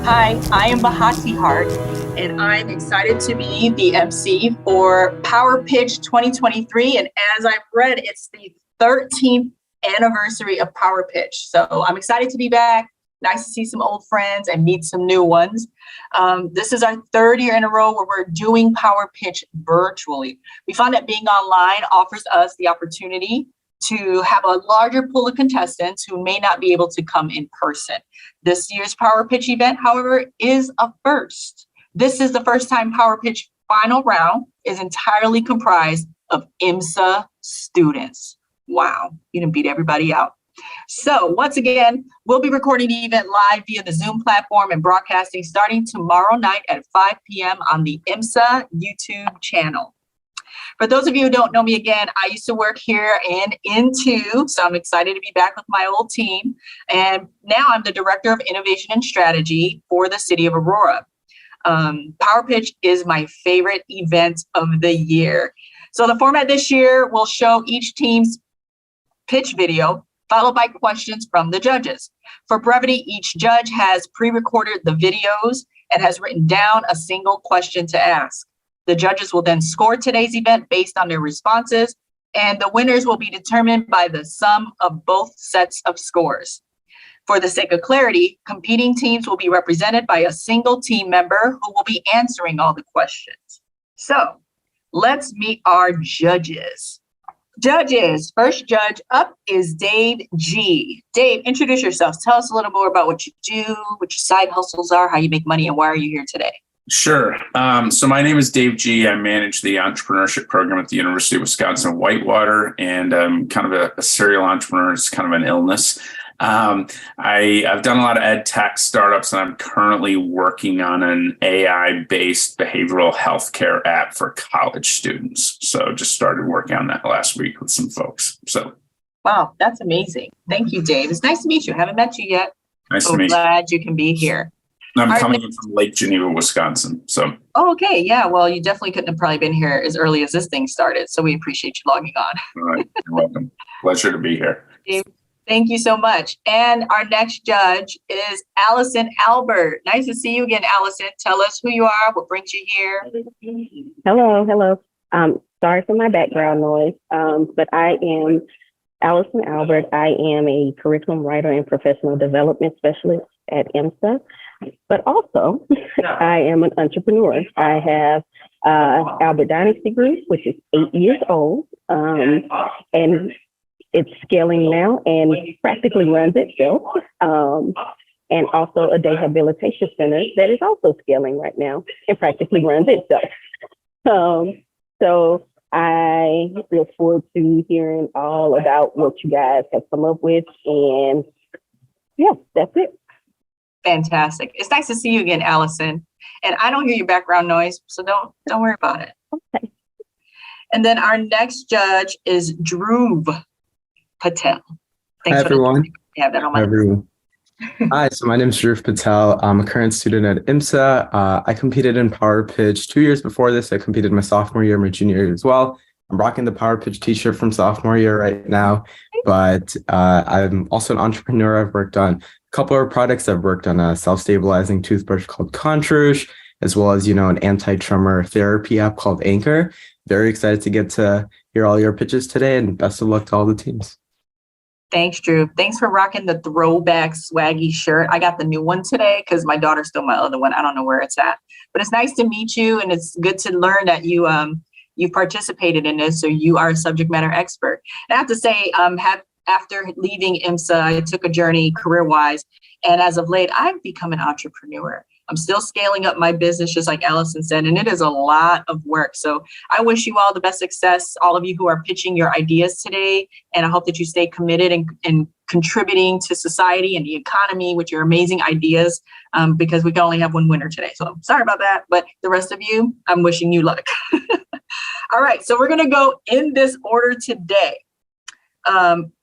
Hi, I am Bahati Hart, and I'm excited to be the MC for Powerpitch 2023. And as I've read, it's the 13th anniversary of Powerpitch. So I'm excited to be back. Nice to see some old friends and meet some new ones. This is our third year in a row where we're doing Powerpitch virtually. We found that being online offers us the opportunity to have a larger pool of contestants who may not be able to come in person. This year's Powerpitch event, however, is a first. This is the first time Powerpitch final round is entirely comprised of IMSA students. Wow, you done beat everybody out. So once again, we'll be recording the event live via the Zoom platform and broadcasting starting tomorrow night at 5 p.m. on the IMSA YouTube channel. For those of you who don't know me again, I used to work here and Into, so I'm excited to be back with my old team. And now I'm the Director of Innovation and Strategy for the City of Aurora. Powerpitch is my favorite event of the year. So the format this year will show each team's pitch video, followed by questions from the judges. For brevity, each judge has pre-recorded the videos and has written down a single question to ask. The judges will then score today's event based on their responses, and the winners will be determined by the sum of both sets of scores. For the sake of clarity, competing teams will be represented by a single team member who will be answering all the questions. So let's meet our judges. Judges, first judge up is Dave G. Dave, introduce yourself. Tell us a little more about what you do, what your side hustles are, how you make money, and why are you here today? Sure. So my name is Dave G. I manage the entrepreneurship program at the University of Wisconsin-Whitewater, and I'm kind of a serial entrepreneur. It's kind of an illness. I've done a lot of ed tech startups, and I'm currently working on an AI-based behavioral healthcare app for college students. So just started working on that last week with some folks. So, wow, that's amazing. Thank you, Dave. It's nice to meet you. Haven't met you yet. Nice to meet you. Glad you can be here. I'm coming in from Lake Geneva, Wisconsin. So. Oh, okay. Yeah. Well, you definitely couldn't have probably been here as early as this thing started. So we appreciate you logging on. All right. You're welcome. Pleasure to be here. Thank you so much. And our next judge is Allison Albert. Nice to see you again, Allison. Tell us who you are, what brings you here. Hello. Sorry for my background noise, but I am Allison Albert. I am a curriculum writer and professional development specialist at IMSA. But also, I am an entrepreneur. I have Albert Dynasty Group, which is 8 years old, and it's scaling now and practically runs itself. And also a day habilitation center that is also scaling right now and practically runs itself. So I look forward to hearing all about what you guys have come up with. And yeah, that's it. Fantastic. It's nice to see you again, Allison. And I don't hear your background noise, so don't worry about it. Okay. And then our next judge is Dhruv Patel. Thanks Hi, everyone. Have that on my everyone. Hi, so my name is Dhruv Patel. I'm a current student at IMSA. I competed in Powerpitch 2 years before this. I competed my sophomore year, my junior year as well. I'm rocking the Powerpitch t-shirt from sophomore year right now, but I'm also an entrepreneur. I've worked on a couple of products. I've worked on a self-stabilizing toothbrush called Controuche, as well as, an anti-tremor therapy app called Anchor. Very excited to get to hear all your pitches today, and best of luck to all the teams. Thanks, Drew. Thanks for rocking the throwback swaggy shirt. I got the new one today because my daughter stole my other one. I don't know where it's at, but it's nice to meet you, and it's good to learn that you participated in this, so you are a subject matter expert. And I have to say, after leaving IMSA, I took a journey career-wise, and as of late, I've become an entrepreneur. I'm still scaling up my business, just like Allison said, and it is a lot of work. So I wish you all the best success, all of you who are pitching your ideas today, and I hope that you stay committed and contributing to society and the economy with your amazing ideas, because we can only have one winner today. So sorry about that, but the rest of you, I'm wishing you luck. All right, so we're gonna go in this order today.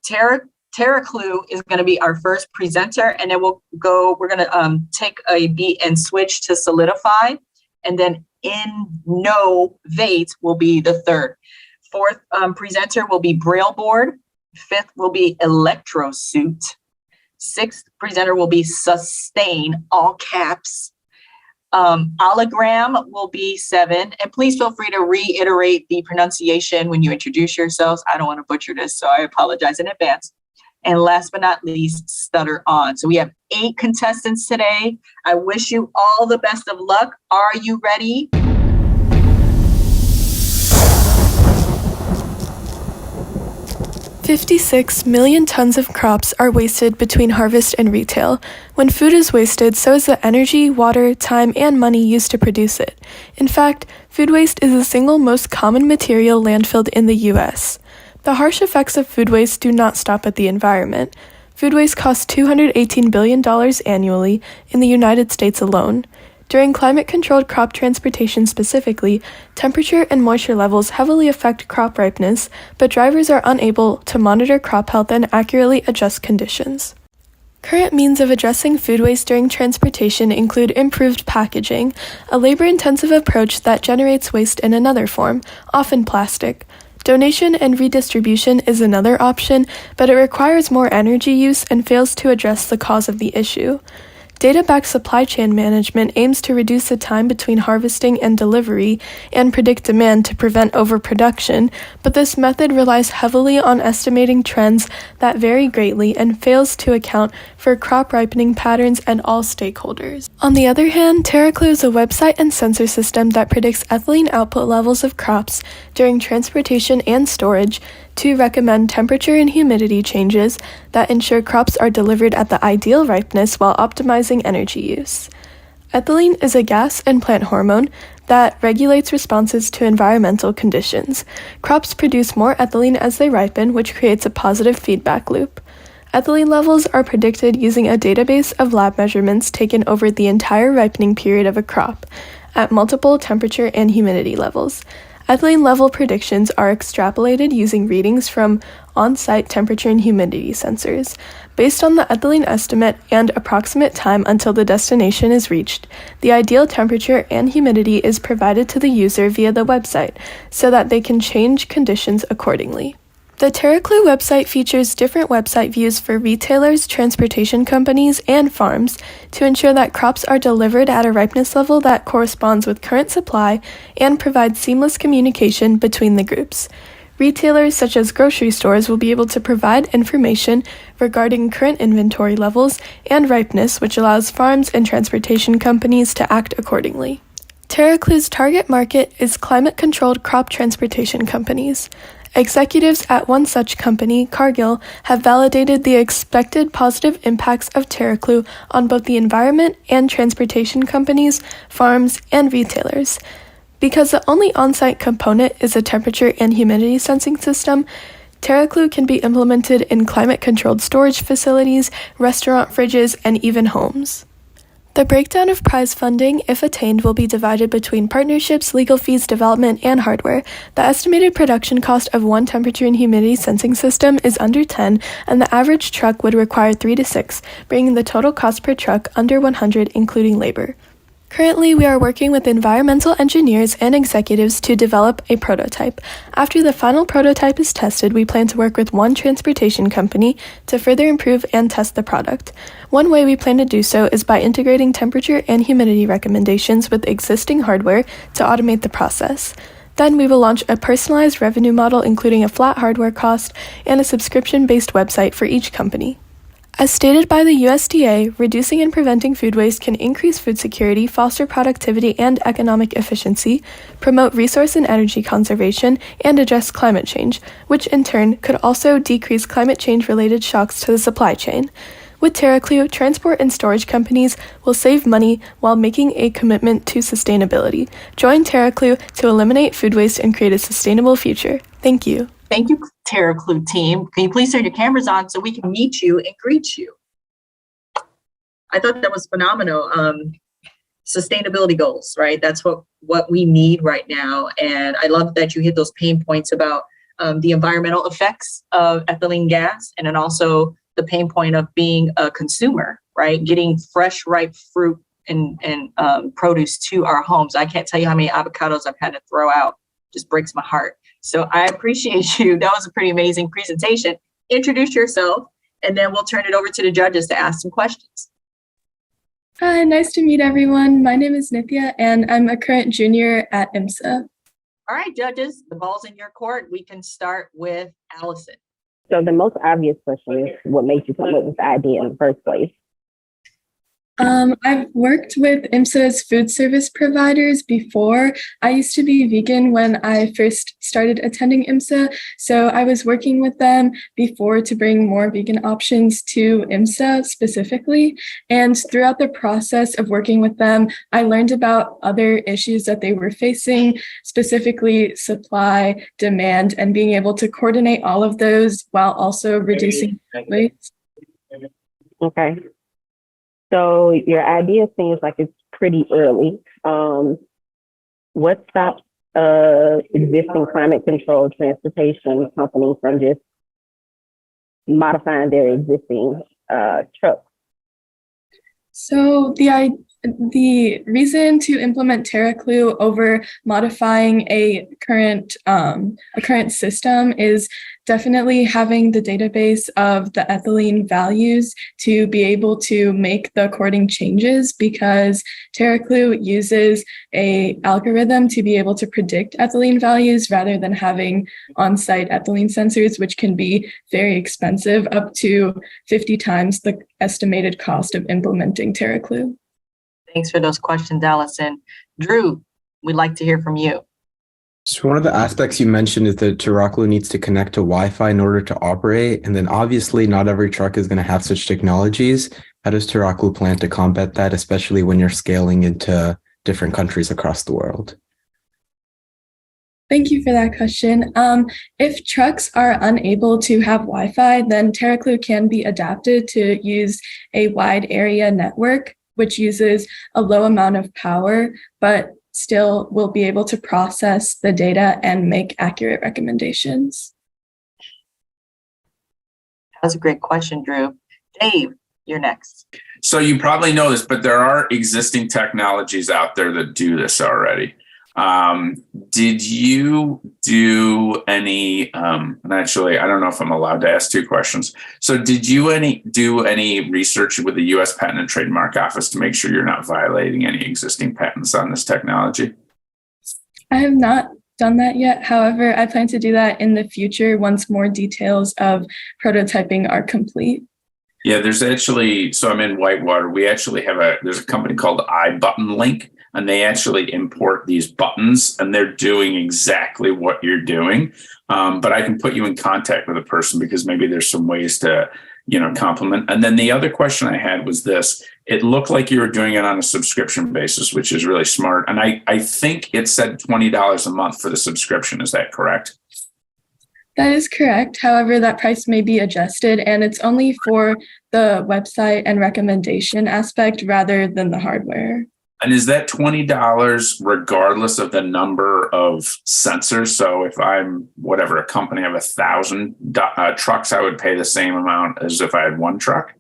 Tara Clue is going to be our first presenter, and then we're going to take a beat and switch to Solidify, and then Innovate will be the third. Fourth presenter will be Braille Board. Fifth will be Electro Suit. Sixth presenter will be sustain, all caps. Hologram will be 7. And please feel free to reiterate the pronunciation when you introduce yourselves. I don't want to butcher this, so I apologize in advance. And last but not least, stutter on. So we have 8 contestants today. I wish you all the best of luck. Are you ready? $56 million tons of crops are wasted between harvest and retail. When food is wasted, so is the energy, water, time, and money used to produce it. In fact, food waste is the single most common material landfilled in the U.S. The harsh effects of food waste do not stop at the environment. Food waste costs $218 billion annually in the United States alone. During climate-controlled crop transportation specifically, temperature and moisture levels heavily affect crop ripeness, but drivers are unable to monitor crop health and accurately adjust conditions. Current means of addressing food waste during transportation include improved packaging, a labor-intensive approach that generates waste in another form, often plastic. Donation and redistribution is another option, but it requires more energy use and fails to address the cause of the issue. Data-backed supply chain management aims to reduce the time between harvesting and delivery and predict demand to prevent overproduction, but this method relies heavily on estimating trends that vary greatly and fails to account for crop ripening patterns and all stakeholders. On the other hand, TerraClue is a website and sensor system that predicts ethylene output levels of crops during transportation and storage to recommend temperature and humidity changes that ensure crops are delivered at the ideal ripeness while optimizing energy use. Ethylene is a gas and plant hormone that regulates responses to environmental conditions. Crops produce more ethylene as they ripen, which creates a positive feedback loop. Ethylene levels are predicted using a database of lab measurements taken over the entire ripening period of a crop at multiple temperature and humidity levels. Ethylene level predictions are extrapolated using readings from on-site temperature and humidity sensors. Based on the ethylene estimate and approximate time until the destination is reached, the ideal temperature and humidity is provided to the user via the website so that they can change conditions accordingly. The TerraClue website features different website views for retailers, transportation companies, and farms to ensure that crops are delivered at a ripeness level that corresponds with current supply and provides seamless communication between the groups. Retailers such as grocery stores will be able to provide information regarding current inventory levels and ripeness, which allows farms and transportation companies to act accordingly. TerraClue's target market is climate-controlled crop transportation companies. Executives at one such company, Cargill, have validated the expected positive impacts of TerraClue on both the environment and transportation companies, farms, and retailers. Because the only on-site component is a temperature and humidity sensing system, TerraClue can be implemented in climate-controlled storage facilities, restaurant fridges, and even homes. The breakdown of prize funding, if attained, will be divided between partnerships, legal fees, development, and hardware. The estimated production cost of one temperature and humidity sensing system is under 10, and the average truck would require 3 to 6, bringing the total cost per truck under 100, including labor. Currently, we are working with environmental engineers and executives to develop a prototype. After the final prototype is tested, we plan to work with one transportation company to further improve and test the product. One way we plan to do so is by integrating temperature and humidity recommendations with existing hardware to automate the process. Then we will launch a personalized revenue model including a flat hardware cost and a subscription-based website for each company. As stated by the USDA, reducing and preventing food waste can increase food security, foster productivity and economic efficiency, promote resource and energy conservation, and address climate change, which in turn could also decrease climate change-related shocks to the supply chain. With TerraClue, transport and storage companies will save money while making a commitment to sustainability. Join TerraClue to eliminate food waste and create a sustainable future. Thank you. Thank you, TerraClue team. Can you please turn your cameras on so we can meet you and greet you? I thought that was phenomenal. Sustainability goals, right? That's what we need right now. And I love that you hit those pain points about the environmental effects of ethylene gas, and then also the pain point of being a consumer, right? Getting fresh, ripe fruit and produce to our homes. I can't tell you how many avocados I've had to throw out. Just breaks my heart. So I appreciate you. That was a pretty amazing presentation. Introduce yourself and then we'll turn it over to the judges to ask some questions. Hi, nice to meet everyone. My name is Nithya, and I'm a current junior at IMSA. All right, judges, the ball's in your court. We can start with Allison. So the most obvious question is what made you come up with the idea in the first place? I've worked with IMSA's food service providers before. I used to be vegan when I first started attending IMSA, so I was working with them before to bring more vegan options to IMSA specifically. And throughout the process of working with them, I learned about other issues that they were facing, specifically supply, demand, and being able to coordinate all of those while also reducing waste. Okay. So your idea seems like it's pretty early. What stops existing climate control transportation companies from just modifying their existing trucks? So the reason to implement TerraClue over modifying a current system is definitely having the database of the ethylene values to be able to make the according changes, because TerraClue uses a algorithm to be able to predict ethylene values rather than having on-site ethylene sensors, which can be very expensive, up to 50 times the estimated cost of implementing TerraClue. Thanks for those questions, Allison. Drew, we'd like to hear from you. So one of the aspects you mentioned is that TerraClue needs to connect to Wi-Fi in order to operate. And then obviously not every truck is going to have such technologies. How does TerraClue plan to combat that, especially when you're scaling into different countries across the world? Thank you for that question. If trucks are unable to have Wi-Fi, then TerraClue can be adapted to use a wide area network, which uses a low amount of power, but still will be able to process the data and make accurate recommendations. That's a great question, Drew. Dave, you're next. So you probably know this, but there are existing technologies out there that do this already. Did you do any, and actually, I don't know if I'm allowed to ask two questions. So did you do any research with the US Patent and Trademark Office to make sure you're not violating any existing patents on this technology? I have not done that yet. However, I plan to do that in the future once more details of prototyping are complete. Yeah, there's actually, so I'm in Whitewater. We actually have there's a company called iButtonLink, and they actually import these buttons, and they're doing exactly what you're doing. But I can put you in contact with a person because maybe there's some ways to, complement. And then the other question I had was this. It looked like you were doing it on a subscription basis, which is really smart. And I think it said $20 a month for the subscription. Is that correct? That is correct. However, that price may be adjusted, and it's only for the website and recommendation aspect rather than the hardware. And is that $20 regardless of the number of sensors? So if I'm, a company of 1,000 trucks, I would pay the same amount as if I had one truck?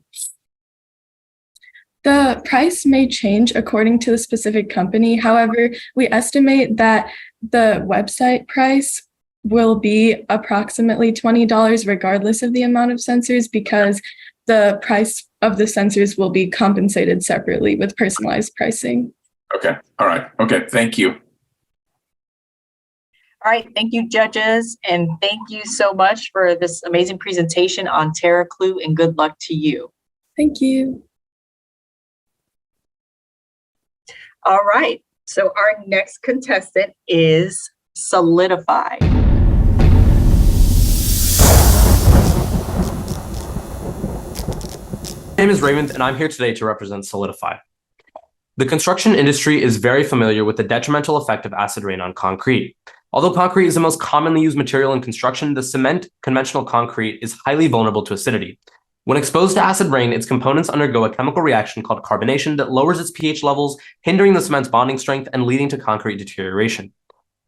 The price may change according to the specific company. However, we estimate that the website price will be approximately $20 regardless of the amount of sensors, because the price of the sensors will be compensated separately with personalized pricing. Okay. All right. Okay. Thank you. All right. Thank you, judges. And thank you so much for this amazing presentation on TerraClue, and good luck to you. Thank you. All right. So our next contestant is Solidify. My name is Raymond, and I'm here today to represent Solidify. The construction industry is very familiar with the detrimental effect of acid rain on concrete. Although concrete is the most commonly used material in construction, the cement conventional concrete is highly vulnerable to acidity. When exposed to acid rain, its components undergo a chemical reaction called carbonation that lowers its pH levels, hindering the cement's bonding strength and leading to concrete deterioration.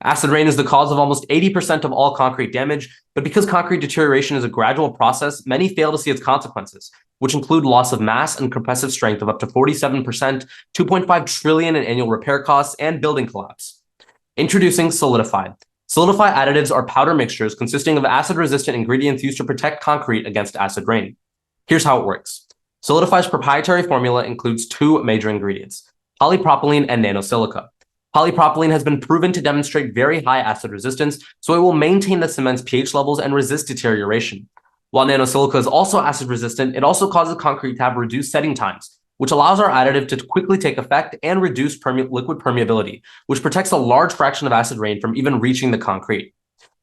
Acid rain is the cause of almost 80% of all concrete damage, but because concrete deterioration is a gradual process, many fail to see its consequences, which include loss of mass and compressive strength of up to 47%, 2.5 trillion in annual repair costs, and building collapse. Introducing Solidify. Solidify additives are powder mixtures consisting of acid-resistant ingredients used to protect concrete against acid rain. Here's how it works. Solidify's proprietary formula includes two major ingredients, polypropylene and nanosilica. Polypropylene has been proven to demonstrate very high acid resistance, so it will maintain the cement's pH levels and resist deterioration. While nanosilica is also acid resistant, it also causes concrete to have reduced setting times, which allows our additive to quickly take effect and reduce liquid permeability, which protects a large fraction of acid rain from even reaching the concrete.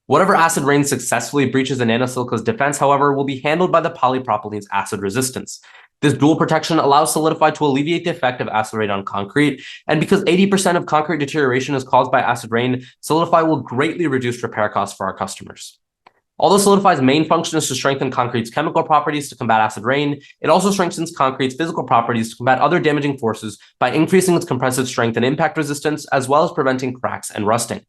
Whatever acid rain successfully breaches the nanosilica's defense, however, will be handled by the polypropylene's acid resistance. This dual protection allows Solidify to alleviate the effect of acid rain on concrete, and because 80% of concrete deterioration is caused by acid rain, Solidify will greatly reduce repair costs for our customers. Although Solidify's main function is to strengthen concrete's chemical properties to combat acid rain, it also strengthens concrete's physical properties to combat other damaging forces by increasing its compressive strength and impact resistance, as well as preventing cracks and rusting.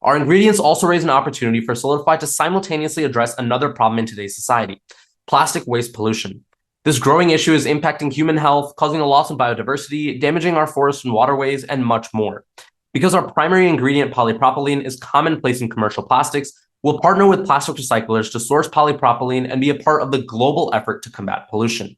Our ingredients also raise an opportunity for Solidify to simultaneously address another problem in today's society, plastic waste pollution. This growing issue is impacting human health, causing a loss in biodiversity, damaging our forests and waterways, and much more. Because our primary ingredient, polypropylene, is commonplace in commercial plastics, we'll partner with plastic recyclers to source polypropylene and be a part of the global effort to combat pollution.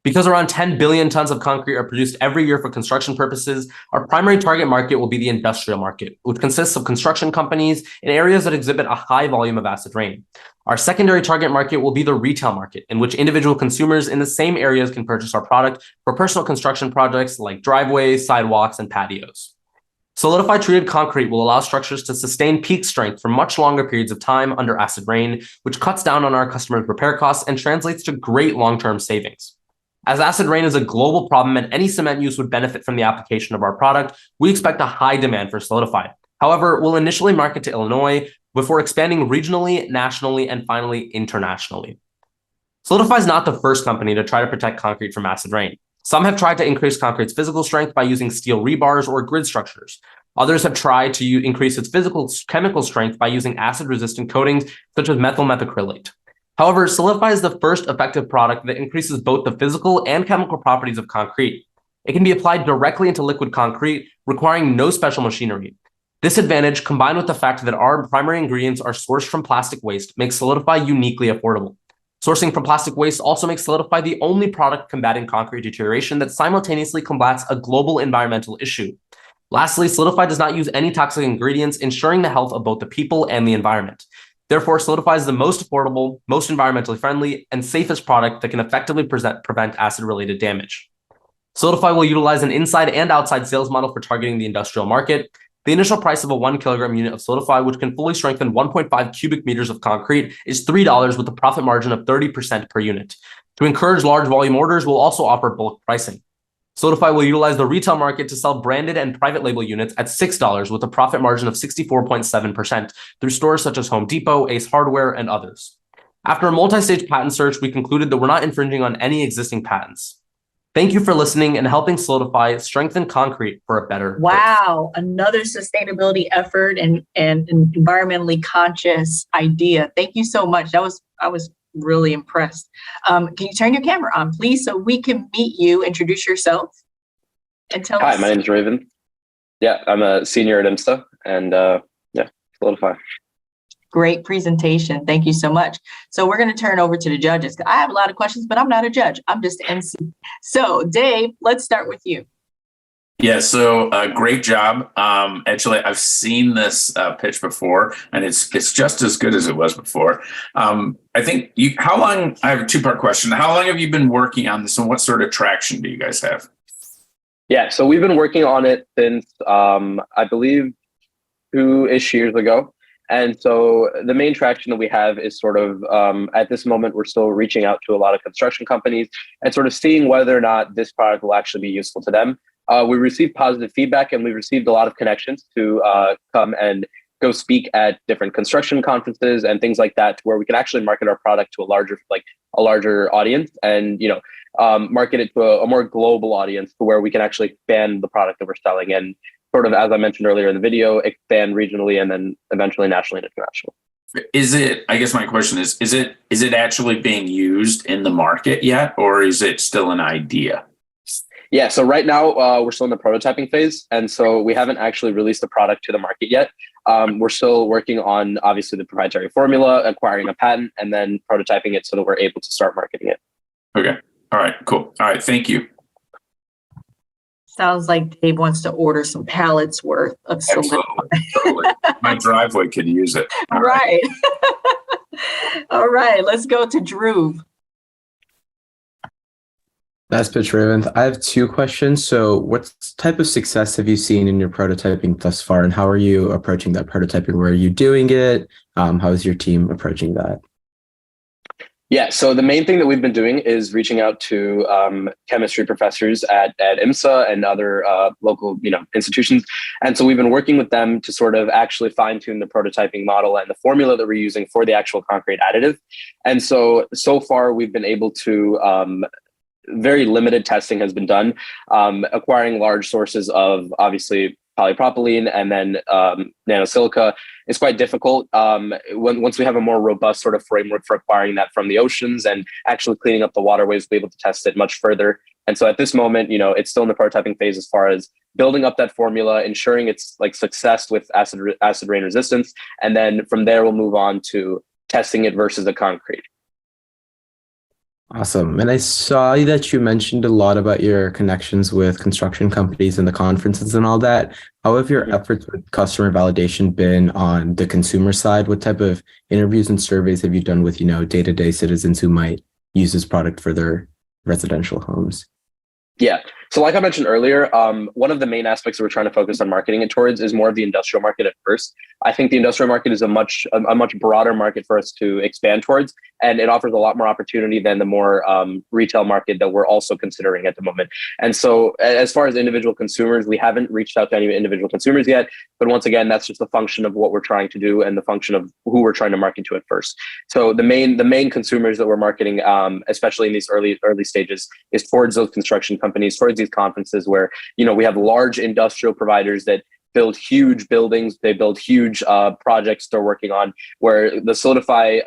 Because around 10 billion tons of concrete are produced every year for construction purposes, our primary target market will be the industrial market, which consists of construction companies in areas that exhibit a high volume of acid rain. Our secondary target market will be the retail market, in which individual consumers in the same areas can purchase our product for personal construction projects like driveways, sidewalks, and patios. Solidify treated concrete will allow structures to sustain peak strength for much longer periods of time under acid rain, which cuts down on our customers' repair costs and translates to great long-term savings. As acid rain is a global problem and any cement use would benefit from the application of our product, we expect a high demand for Solidify. However, we'll initially market to Illinois before expanding regionally, nationally, and finally internationally. Solidify is not the first company to try to protect concrete from acid rain. Some have tried to increase concrete's physical strength by using steel rebars or grid structures. Others have tried to increase its chemical strength by using acid-resistant coatings such as methyl methacrylate. However, Solidify is the first effective product that increases both the physical and chemical properties of concrete. It can be applied directly into liquid concrete, requiring no special machinery. This advantage, combined with the fact that our primary ingredients are sourced from plastic waste, makes Solidify uniquely affordable. Sourcing from plastic waste also makes Solidify the only product combating concrete deterioration that simultaneously combats a global environmental issue. Lastly, Solidify does not use any toxic ingredients, ensuring the health of both the people and the environment. Therefore, Solidify is the most affordable, most environmentally friendly, and safest product that can effectively prevent acid-related damage. Solidify will utilize an inside and outside sales model for targeting the industrial market. The initial price of a 1 kilogram unit of Solidify, which can fully strengthen 1.5 cubic meters of concrete, is $3 with a profit margin of 30% per unit. To encourage large volume orders, we'll also offer bulk pricing. Solidify will utilize the retail market to sell branded and private label units at $6 with a profit margin of 64.7% through stores such as Home Depot, Ace Hardware, and others. After a multi-stage patent search, we concluded that we're not infringing on any existing patents. Thank you for listening and helping Solidify strengthen concrete for a better Wow, another sustainability effort and an environmentally conscious idea. Thank you so much. I was really impressed. Can you turn your camera on, please, so we can meet you, introduce yourself, and tell us. Hi, my name is Raven. Yeah, I'm a senior at IMSA, and Solidify. Great presentation. Thank you so much. So we're going to turn over to the judges. I have a lot of questions, but I'm not a judge. I'm just an MC. So Dave, let's start with you. Yeah, so great job. Actually, I've seen this pitch before, and it's just as good as it was before. I think how long, I have a two-part question. How long have you been working on this, and what sort of traction do you guys have? Yeah, so we've been working on it since, I believe, 2-ish years ago. And so the main traction that we have is sort of, at this moment, we're still reaching out to a lot of construction companies and sort of seeing whether or not this product will actually be useful to them. We received positive feedback, and we received a lot of connections to come and go speak at different construction conferences and things like that, where we can actually market our product to a larger audience, and market it to a more global audience, to where we can actually expand the product that we're selling and sort of, as I mentioned earlier in the video, expand regionally and then eventually nationally and internationally. Is it? I guess my question is it actually being used in the market yet, or is it still an idea? Yeah, so right now we're still in the prototyping phase, and so we haven't actually released the product to the market yet. We're still working on obviously the proprietary formula, acquiring a patent, and then prototyping it so that we're able to start marketing it. Okay. All right. Cool. All right. Thank you. Sounds like Dave wants to order some pallets worth of Absolutely. Totally. My driveway could use it. All right. Right. All right, let's go to Drew. That's Pitch Raven. I have two questions. So, what type of success have you seen in your prototyping thus far, and how are you approaching that prototyping? Where are you doing it? How is your team approaching that? Yeah, so the main thing that we've been doing is reaching out to chemistry professors at IMSA and other local institutions. And so we've been working with them to sort of actually fine tune the prototyping model and the formula that we're using for the actual concrete additive. And so far we've been able to very limited testing has been done, acquiring large sources of obviously polypropylene and then nanosilica is quite difficult. Once we have a more robust sort of framework for acquiring that from the oceans and actually cleaning up the waterways, we'll be able to test it much further. And so at this moment, it's still in the prototyping phase as far as building up that formula, ensuring it's like success with acid rain resistance. And then from there, we'll move on to testing it versus the concrete. Awesome. And I saw that you mentioned a lot about your connections with construction companies and the conferences and all that. How have your efforts with customer validation been on the consumer side? What type of interviews and surveys have you done with, day-to-day citizens who might use this product for their residential homes? Yeah. So like I mentioned earlier, one of the main aspects that we're trying to focus on marketing it towards is more of the industrial market at first. I think the industrial market is a much broader market for us to expand towards, and it offers a lot more opportunity than the more retail market that we're also considering at the moment. And so as far as individual consumers, we haven't reached out to any individual consumers yet. But once again, that's just a function of what we're trying to do and the function of who we're trying to market to at first. So the main consumers that we're marketing, especially in these early stages, is towards those construction companies, towards these conferences where we have large industrial providers that build huge buildings, they build huge projects they're working on, where the Solidify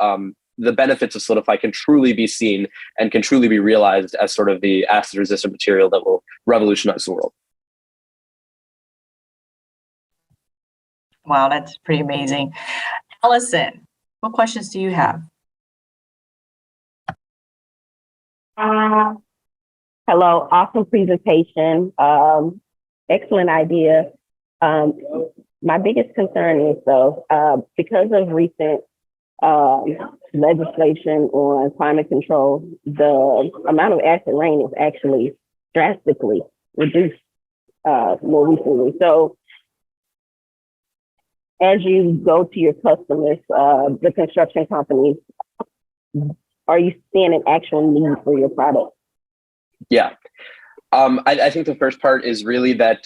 the benefits of Solidify can truly be seen and can truly be realized as sort of the acid resistant material that will revolutionize the world. Wow, that's pretty amazing. Allison, what questions do you have? Hello, awesome presentation. Excellent idea. My biggest concern is though, because of recent legislation on climate control, the amount of acid rain is actually drastically reduced more recently. So as you go to your customers, the construction companies, are you seeing an actual need for your product? Yeah. I think the first part is really that,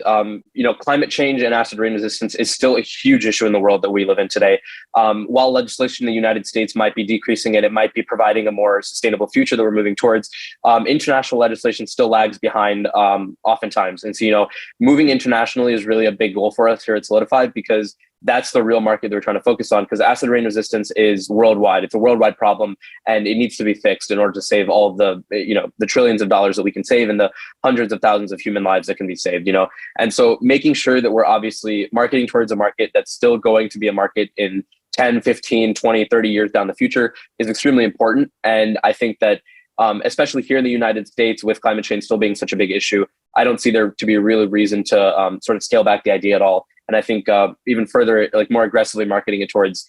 climate change and acid rain resistance is still a huge issue in the world that we live in today. While legislation in the United States might be decreasing it, it might be providing a more sustainable future that we're moving towards. International legislation still lags behind oftentimes. And so, moving internationally is really a big goal for us here at Solidify, because that's the real market that we're trying to focus on, because acid rain resistance is worldwide. It's a worldwide problem, and it needs to be fixed in order to save all of the, the trillions of dollars that we can save and the hundreds of thousands of human lives that can be saved, And so making sure that we're obviously marketing towards a market that's still going to be a market in 10, 15, 20, 30 years down the future is extremely important. And I think that especially here in the United States, with climate change still being such a big issue, I don't see there to be a real reason to sort of scale back the idea at all. And I think even further, like more aggressively marketing it towards,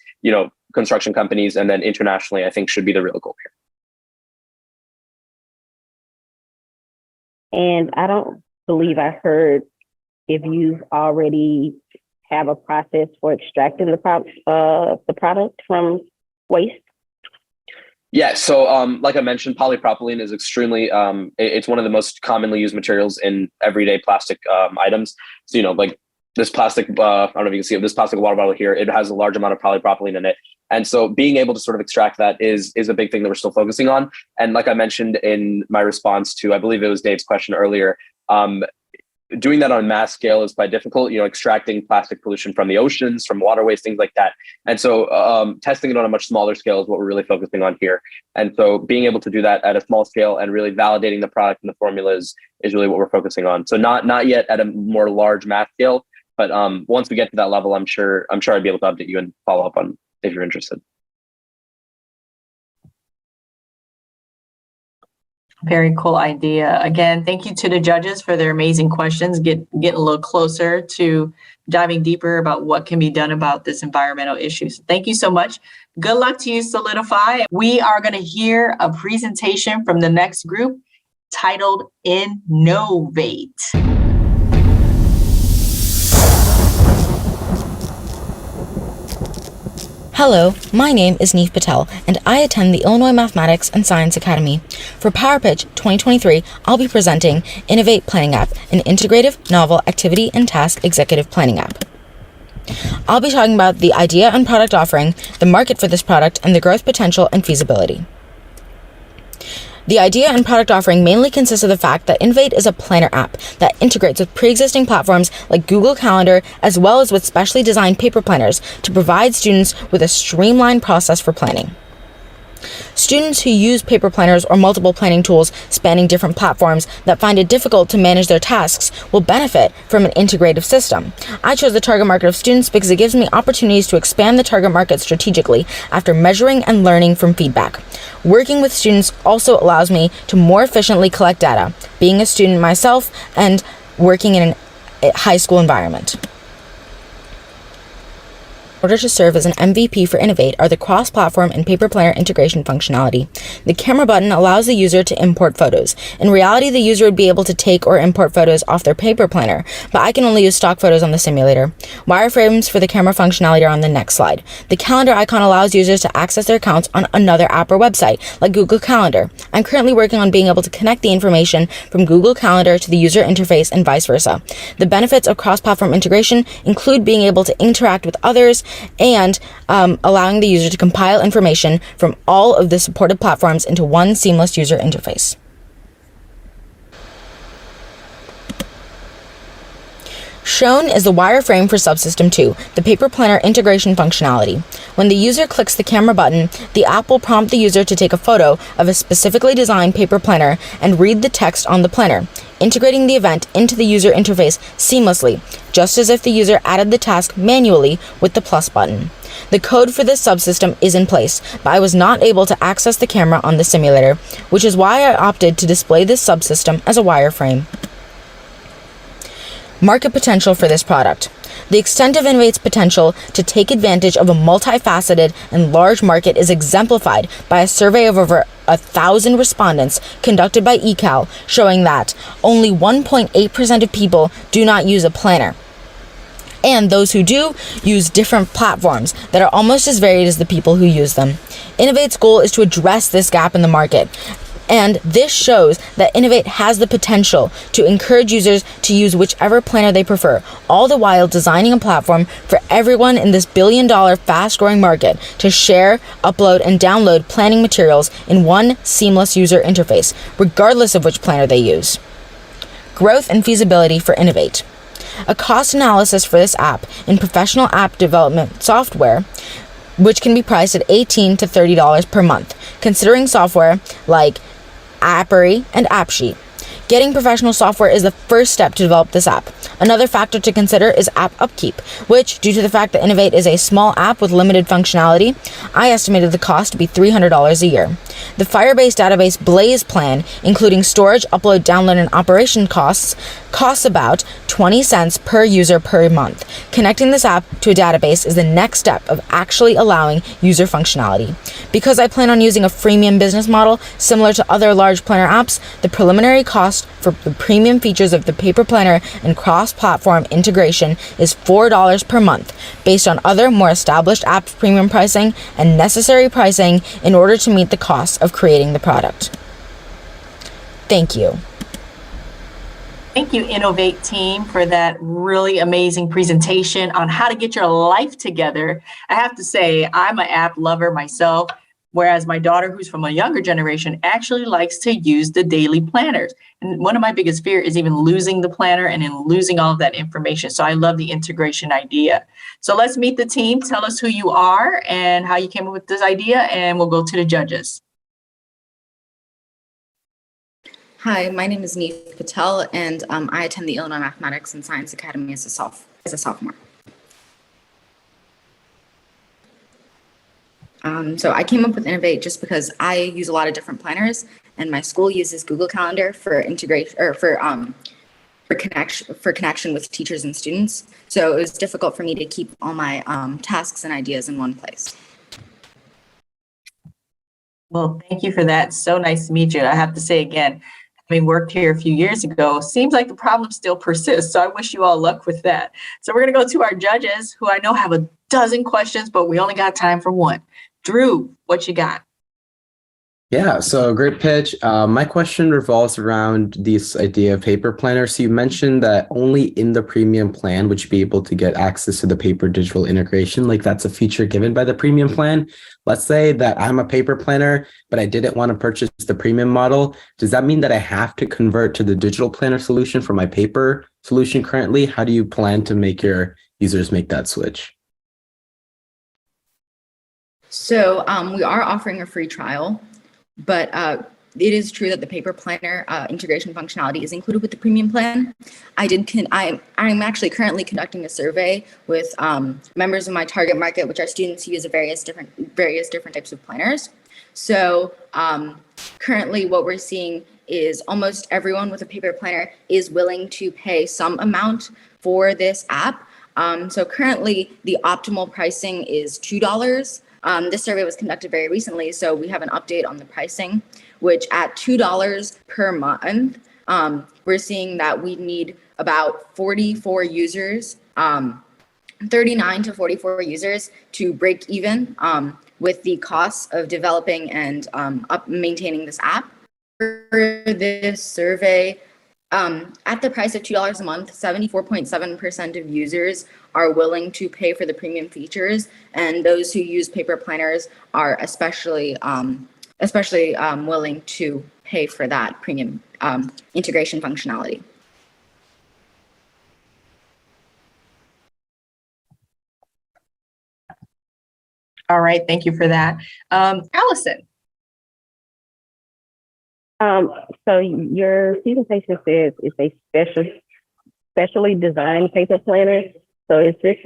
construction companies and then internationally, I think should be the real goal here. And I don't believe I heard if you already have a process for extracting the product from waste. Yeah, so like I mentioned, polypropylene is extremely, it's one of the most commonly used materials in everyday plastic items. So, like this plastic, I don't know if you can see it, this plastic water bottle here, it has a large amount of polypropylene in it. And so being able to sort of extract that is a big thing that we're still focusing on. And like I mentioned in my response to, I believe it was Dave's question earlier, doing that on mass scale is quite difficult, extracting plastic pollution from the oceans, from waterways, things like that. And so testing it on a much smaller scale is what we're really focusing on here. And so being able to do that at a small scale and really validating the product and the formulas is really what we're focusing on. So not yet at a more large mass scale, but once we get to that level, I'm sure I'd be able to update you and follow up on if you're interested. Very cool idea. Again, thank you to the judges for their amazing questions, getting a little closer to diving deeper about what can be done about this environmental issues. Thank you so much. Good luck to you, Solidify. We are going to hear a presentation from the next group titled Innovate. Hello, my name is Neef Patel, and I attend the Illinois Mathematics and Science Academy. For Powerpitch 2023, I'll be presenting Innovate Planning App, an integrative, novel activity and task executive planning app. I'll be talking about the idea and product offering, the market for this product, and the growth potential and feasibility. The idea and product offering mainly consists of the fact that Innovate is a planner app that integrates with pre-existing platforms like Google Calendar, as well as with specially designed paper planners to provide students with a streamlined process for planning. Students who use paper planners or multiple planning tools spanning different platforms that find it difficult to manage their tasks will benefit from an integrative system. I chose the target market of students because it gives me opportunities to expand the target market strategically after measuring and learning from feedback. Working with students also allows me to more efficiently collect data, being a student myself and working in a high school environment. In order to serve as an MVP for Innovate are the cross-platform and paper planner integration functionality. The camera button allows the user to import photos. In reality, the user would be able to take or import photos off their paper planner, but I can only use stock photos on the simulator. Wireframes for the camera functionality are on the next slide. The calendar icon allows users to access their accounts on another app or website, like Google Calendar. I'm currently working on being able to connect the information from Google Calendar to the user interface and vice versa. The benefits of cross-platform integration include being able to interact with others and allowing the user to compile information from all of the supported platforms into one seamless user interface. Shown is the wireframe for Subsystem 2, the paper planner integration functionality. When the user clicks the camera button, the app will prompt the user to take a photo of a specifically designed paper planner and read the text on the planner, integrating the event into the user interface seamlessly, just as if the user added the task manually with the plus button. The code for this subsystem is in place, but I was not able to access the camera on the simulator, which is why I opted to display this subsystem as a wireframe. Market potential for this product. The extent of Innovate's potential to take advantage of a multifaceted and large market is exemplified by a survey of over 1,000 respondents conducted by eCal, showing that only 1.8% of people do not use a planner. And those who do use different platforms that are almost as varied as the people who use them. Innovate's goal is to address this gap in the market. And this shows that Innovate has the potential to encourage users to use whichever planner they prefer, all the while designing a platform for everyone in this billion-dollar fast-growing market to share, upload, and download planning materials in one seamless user interface, regardless of which planner they use. Growth and feasibility for Innovate. A cost analysis for this app in professional app development software, which can be priced at $18 to $30 per month, considering software like Appery and AppSheet. Getting professional software is the first step to develop this app. Another factor to consider is app upkeep, which, due to the fact that Innovate is a small app with limited functionality, I estimated the cost to be $300 a year. The Firebase database Blaze plan, including storage, upload, download, and operation costs about 20 cents per user per month. Connecting this app to a database is the next step of actually allowing user functionality. Because I plan on using a freemium business model similar to other large planner apps, the preliminary cost for the premium features of the paper planner and cross-platform integration is $4 per month, based on other more established apps premium pricing and necessary pricing in order to meet the costs of creating the product. Thank you. Thank you, Innovate team, for that really amazing presentation on how to get your life together. I have to say, I'm an app lover myself. Whereas my daughter, who's from a younger generation, actually likes to use the daily planners. And one of my biggest fear is even losing the planner and then losing all of that information. So I love the integration idea. So let's meet the team. Tell us who you are and how you came up with this idea, and we'll go to the judges. Hi, my name is Neef Patel, and I attend the Illinois Mathematics and Science Academy as a sophomore. So I came up with Innovate just because I use a lot of different planners, and my school uses Google Calendar for integration or for connection with teachers and students. So it was difficult for me to keep all my tasks and ideas in one place. Well, thank you for that. So nice to meet you. I have to say again, having worked here a few years ago, seems like the problem still persists. So I wish you all luck with that. So we're going to go to our judges, who I know have a dozen questions, but we only got time for one. Drew, what you got? Yeah, so great pitch. My question revolves around this idea of paper planner. So you mentioned that only in the premium plan would you be able to get access to the paper digital integration. Like that's a feature given by the premium plan. Let's say that I'm a paper planner, but I didn't want to purchase the premium model. Does that mean that I have to convert to the digital planner solution for my paper solution currently? How do you plan to make your users make that switch? So we are offering a free trial, but it is true that the paper planner integration functionality is included with the premium plan. I'm actually currently conducting a survey with members of my target market, which are students who use various different types of planners. So currently what we're seeing is almost everyone with a paper planner is willing to pay some amount for this app. So currently the optimal pricing is $2. This survey was conducted very recently, so we have an update on the pricing, which at $2 per month, we're seeing that we need about 44 users, 39 to 44 users to break even with the costs of developing and maintaining this app. For this survey, at the price of $2 a month, 74.7% of users are willing to pay for the premium features, and those who use paper planners are especially willing to pay for that premium integration functionality. All right, thank you for that. Allison. So your presentation says it's a specially designed paper planner. So is this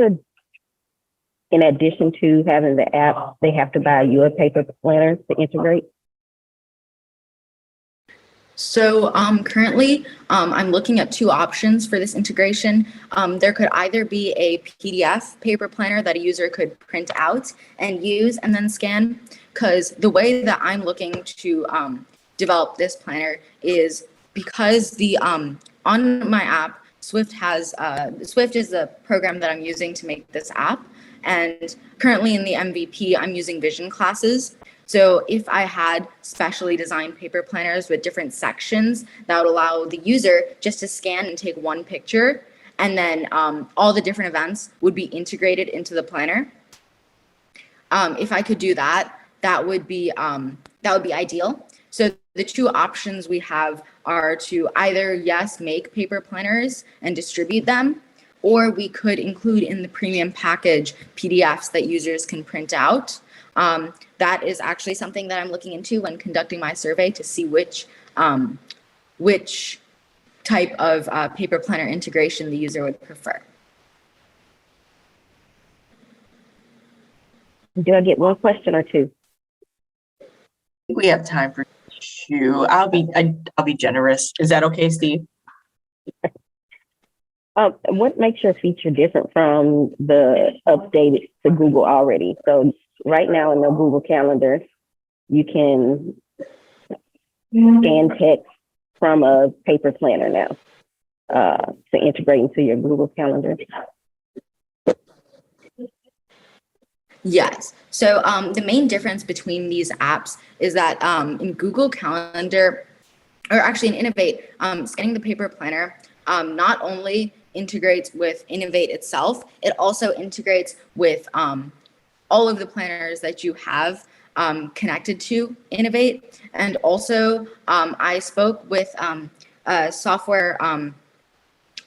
in addition to having the app, they have to buy your paper planner to integrate? So currently, I'm looking at two options for this integration. There could either be a PDF paper planner that a user could print out and use and then scan, because the way that I'm looking to develop this planner is because the on my app, Swift is the program that I'm using to make this app. And currently in the MVP, I'm using vision classes. So if I had specially designed paper planners with different sections that would allow the user just to scan and take one picture, and then all the different events would be integrated into the planner. If I could do that, that would be ideal. So the two options we have are to either, yes, make paper planners and distribute them, or we could include in the premium package PDFs that users can print out. That is actually something that I'm looking into when conducting my survey to see which type of paper planner integration the user would prefer. Did I get one question or two? We have time for two. I'll be generous. Is that okay, Steve? What makes your feature different from the updated to Google already? So right now in the Google Calendar, you can scan text from a paper planner now to integrate into your Google Calendar. Yes. So the main difference between these apps is that in Google Calendar, or actually in Innovate, scanning the paper planner not only integrates with Innovate itself, it also integrates with all of the planners that you have connected to Innovate. And also, I spoke with software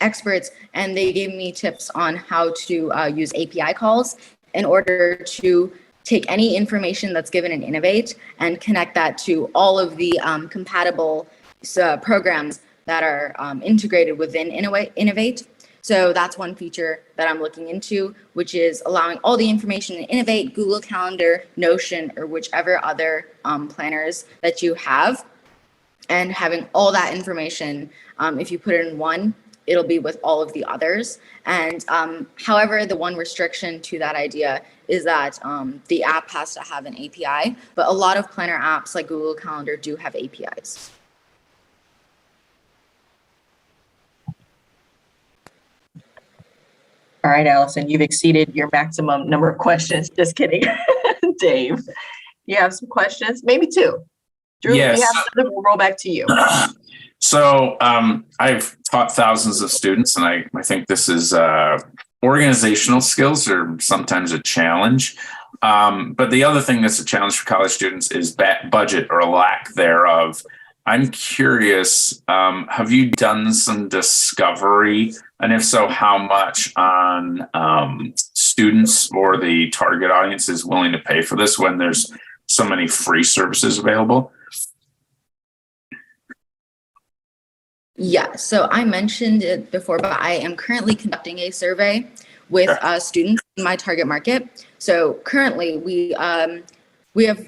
experts, and they gave me tips on how to use API calls in order to take any information that's given in Innovate and connect that to all of the compatible programs that are integrated within Innovate. So that's one feature that I'm looking into, which is allowing all the information in Innovate, Google Calendar, Notion, or whichever other planners that you have, and having all that information. If you put it in one, it'll be with all of the others. And however, the one restriction to that idea is that the app has to have an API, but a lot of planner apps like Google Calendar do have APIs. All right, Allison, you've exceeded your maximum number of questions. Just kidding. Dave, you have some questions? Maybe two. Drew, Yes. if you have something, we'll roll back to you. So I've taught thousands of students, and I think this is organizational skills are sometimes a challenge. But the other thing that's a challenge for college students is budget or lack thereof. I'm curious, have you done some discovery? And if so, how much on students or the target audience is willing to pay for this when there's so many free services available? Yeah, so I mentioned it before, but I am currently conducting a survey with students in my target market. So currently we have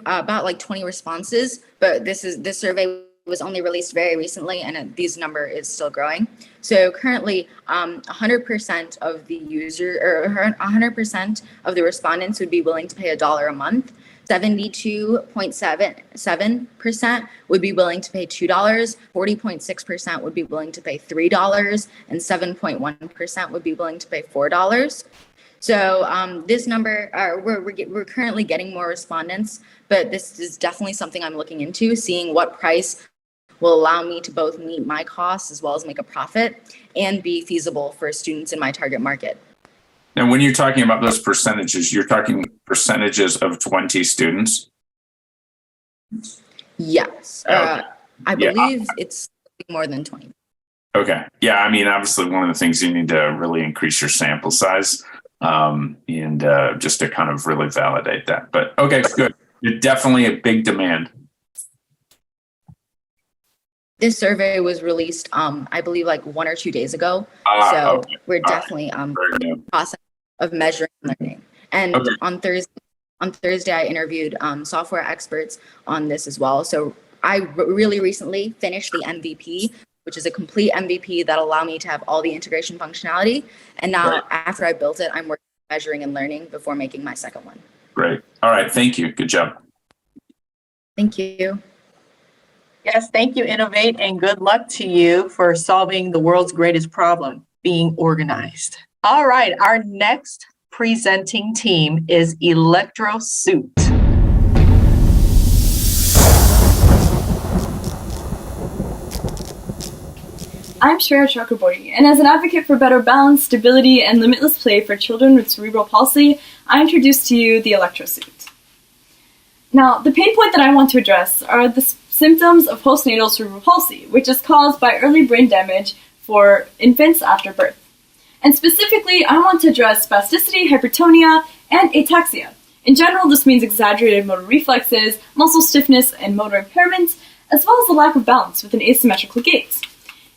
about like 20 responses, but this survey was only released very recently, and this number is still growing. So currently 100% of the 100% of the respondents would be willing to pay $1 a month. 72.77% would be willing to pay $2, 40.6% would be willing to pay $3, and 7.1% would be willing to pay $4. So this number, we're currently getting more respondents, but this is definitely something I'm looking into, seeing what price will allow me to both meet my costs as well as make a profit and be feasible for students in my target market. Now, when you're talking about those percentages, you're talking percentages of 20 students? Yes. Okay. I believe it's more than 20. Okay. Yeah. I mean, obviously, one of the things you need to really increase your sample size and just to kind of really validate that. But okay, good. You're definitely a big demand. This survey was released, I believe, like 1 or 2 days ago. So okay. We're definitely in the process of measuring learning. And okay. on Thursday, I interviewed software experts on this as well. So I really recently finished the MVP, which is a complete MVP that allowed me to have all the integration functionality. And now after I built it, I'm working on measuring and learning before making my second one. Great. All right. Thank you. Good job. Thank you. Yes, thank you, Innovate, and good luck to you for solving the world's greatest problem, being organized. All right, our next presenting team is ElectroSuit. I'm Shreya Chakraborty, and as an advocate for better balance, stability, and limitless play for children with cerebral palsy, I introduce to you the ElectroSuit. Now, the pain point that I want to address are the symptoms of postnatal cerebral palsy, which is caused by early brain damage for infants after birth. And specifically, I want to address spasticity, hypertonia, and ataxia. In general, this means exaggerated motor reflexes, muscle stiffness, and motor impairment, as well as the lack of balance with an asymmetrical gait.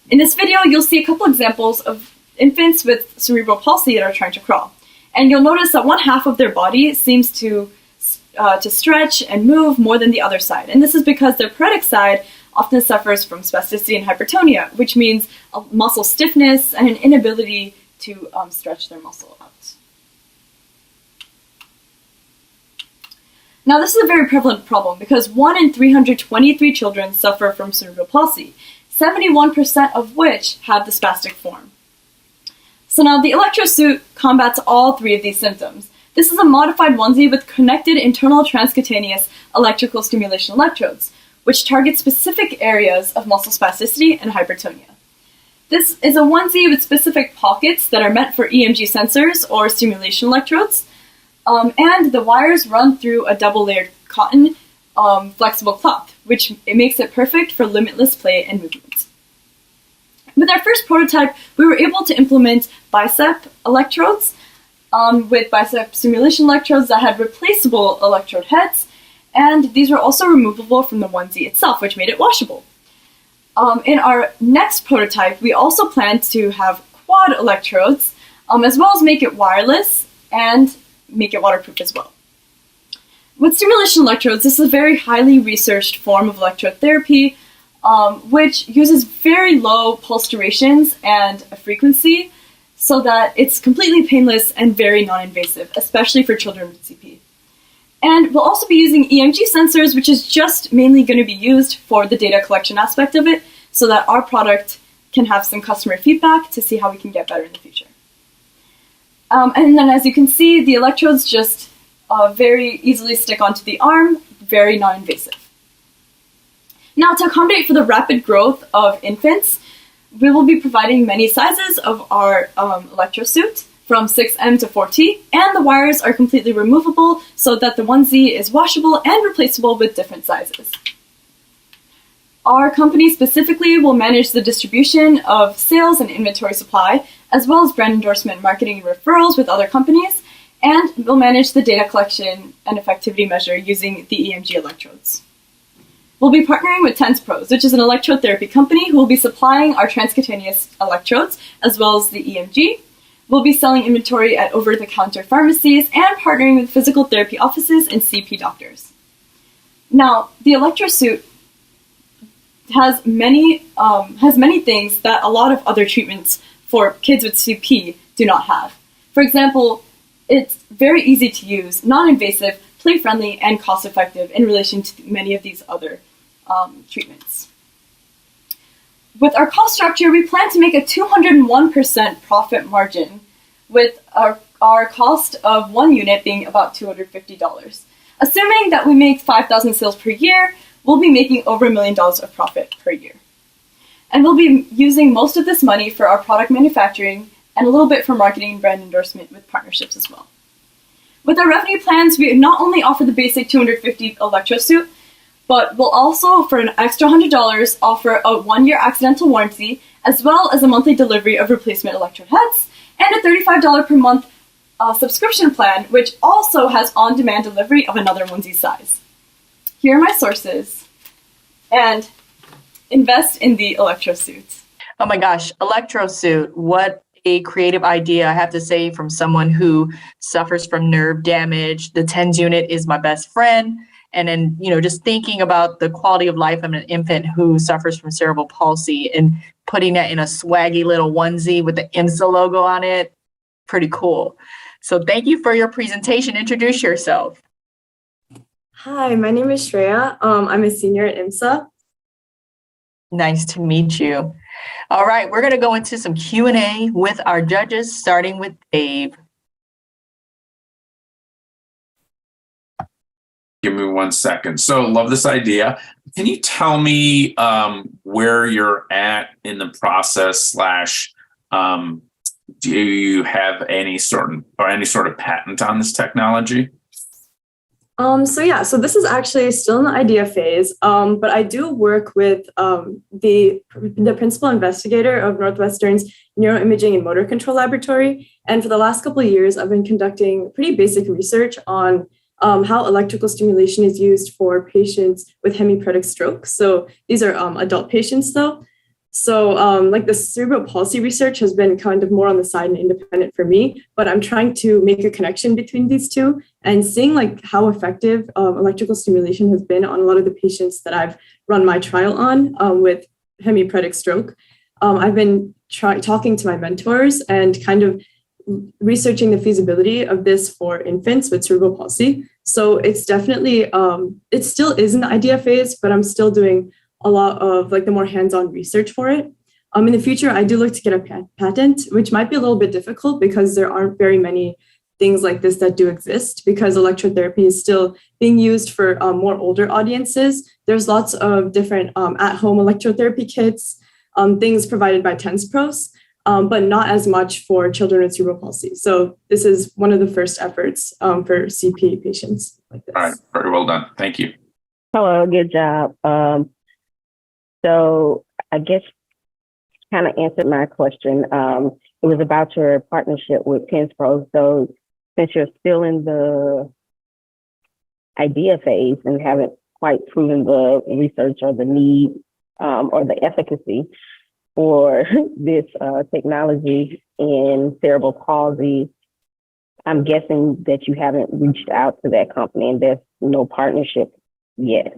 In this video, you'll see a couple examples of infants with cerebral palsy that are trying to crawl. And you'll notice that one half of their body seems to stretch and move more than the other side. And this is because their paretic side often suffers from spasticity and hypertonia, which means a muscle stiffness and an inability to stretch their muscle out. Now, this is a very prevalent problem because 1 in 323 children suffer from cerebral palsy, 71% of which have the spastic form. So now the ElectroSuit combats all 3 of these symptoms. This is a modified onesie with connected internal transcutaneous electrical stimulation electrodes, which target specific areas of muscle spasticity and hypertonia. This is a onesie with specific pockets that are meant for EMG sensors or stimulation electrodes, and the wires run through a double-layered cotton flexible cloth, which it makes it perfect for limitless play and movement. With our first prototype, we were able to implement bicep electrodes with bicep stimulation electrodes that had replaceable electrode heads, and these were also removable from the onesie itself, which made it washable. In our next prototype, we also plan to have quad electrodes, as well as make it wireless and make it waterproof as well. With stimulation electrodes, this is a very highly researched form of electrode therapy, which uses very low pulse durations and a frequency so that it's completely painless and very non-invasive, especially for children with CP. And we'll also be using EMG sensors, which is just mainly going to be used for the data collection aspect of it, so that our product can have some customer feedback to see how we can get better in the future. And then as you can see, the electrodes just very easily stick onto the arm, very non-invasive. Now, to accommodate for the rapid growth of infants, we will be providing many sizes of our electrosuit, from 6M to 4T, and the wires are completely removable so that the onesie is washable and replaceable with different sizes. Our company specifically will manage the distribution of sales and inventory supply, as well as brand endorsement, marketing, and referrals with other companies, and will manage the data collection and effectivity measure using the EMG electrodes. We'll be partnering with TENS Pros, which is an electrode therapy company who will be supplying our transcutaneous electrodes, as well as the EMG. We'll be selling inventory at over-the-counter pharmacies and partnering with physical therapy offices and CP doctors. Now, the electrosuit has many things that a lot of other treatments for kids with CP do not have. For example, it's very easy to use, non-invasive, play-friendly, and cost-effective in relation to many of these other treatments. With our cost structure, we plan to make a 201% profit margin, with our cost of one unit being about $250. Assuming that we make 5,000 sales per year, we'll be making over $1 million of profit per year. And we'll be using most of this money for our product manufacturing and a little bit for marketing and brand endorsement with partnerships as well. With our revenue plans, we not only offer the basic $250 electrosuit, but we'll also, for an extra $100, offer a 1-year accidental warranty, as well as a monthly delivery of replacement electrode heads, and a $35 per month subscription plan, which also has on-demand delivery of another onesie size. Here are my sources, and invest in the electrosuit. Oh my gosh, electrosuit, what a creative idea, I have to say, from someone who suffers from nerve damage. The TENS unit is my best friend. And then, just thinking about the quality of life of an infant who suffers from cerebral palsy and putting that in a swaggy little onesie with the IMSA logo on it, pretty cool. So thank you for your presentation. Introduce yourself. Hi, my name is Shreya. I'm a senior at IMSA. Nice to meet you. All right, we're going to go into some Q&A with our judges, starting with Dave. Give me 1 second. So love this idea. Can you tell me where you're at in the process / do you have any sort of patent on this technology? So this is actually still in the idea phase, but I do work with the principal investigator of Northwestern's Neuroimaging and Motor Control Laboratory. And for the last couple of years, I've been conducting pretty basic research on how electrical stimulation is used for patients with hemiplegic stroke. So these are adult patients though. So like the cerebral palsy research has been kind of more on the side and independent for me, but I'm trying to make a connection between these two and seeing like how effective electrical stimulation has been on a lot of the patients that I've run my trial on with hemiplegic stroke. I've been talking to my mentors and kind of researching the feasibility of this for infants with cerebral palsy. So it's definitely, it still is in the idea phase, but I'm still doing a lot of like the more hands-on research for it. In the future, I do look to get a patent, which might be a little bit difficult because there aren't very many things like this that do exist because electrotherapy is still being used for more older audiences. There's lots of different at-home electrotherapy kits, things provided by TENS Pros, but not as much for children with cerebral palsy. So this is one of the first efforts for CP patients. like this. All right, very well done. Thank you. Hello, good job. So I guess kind of answered my question. It was about your partnership with Penspro. So since you're still in the idea phase and haven't quite proven the research or the need or the efficacy for this technology in cerebral palsy, I'm guessing that you haven't reached out to that company and there's no partnership yet.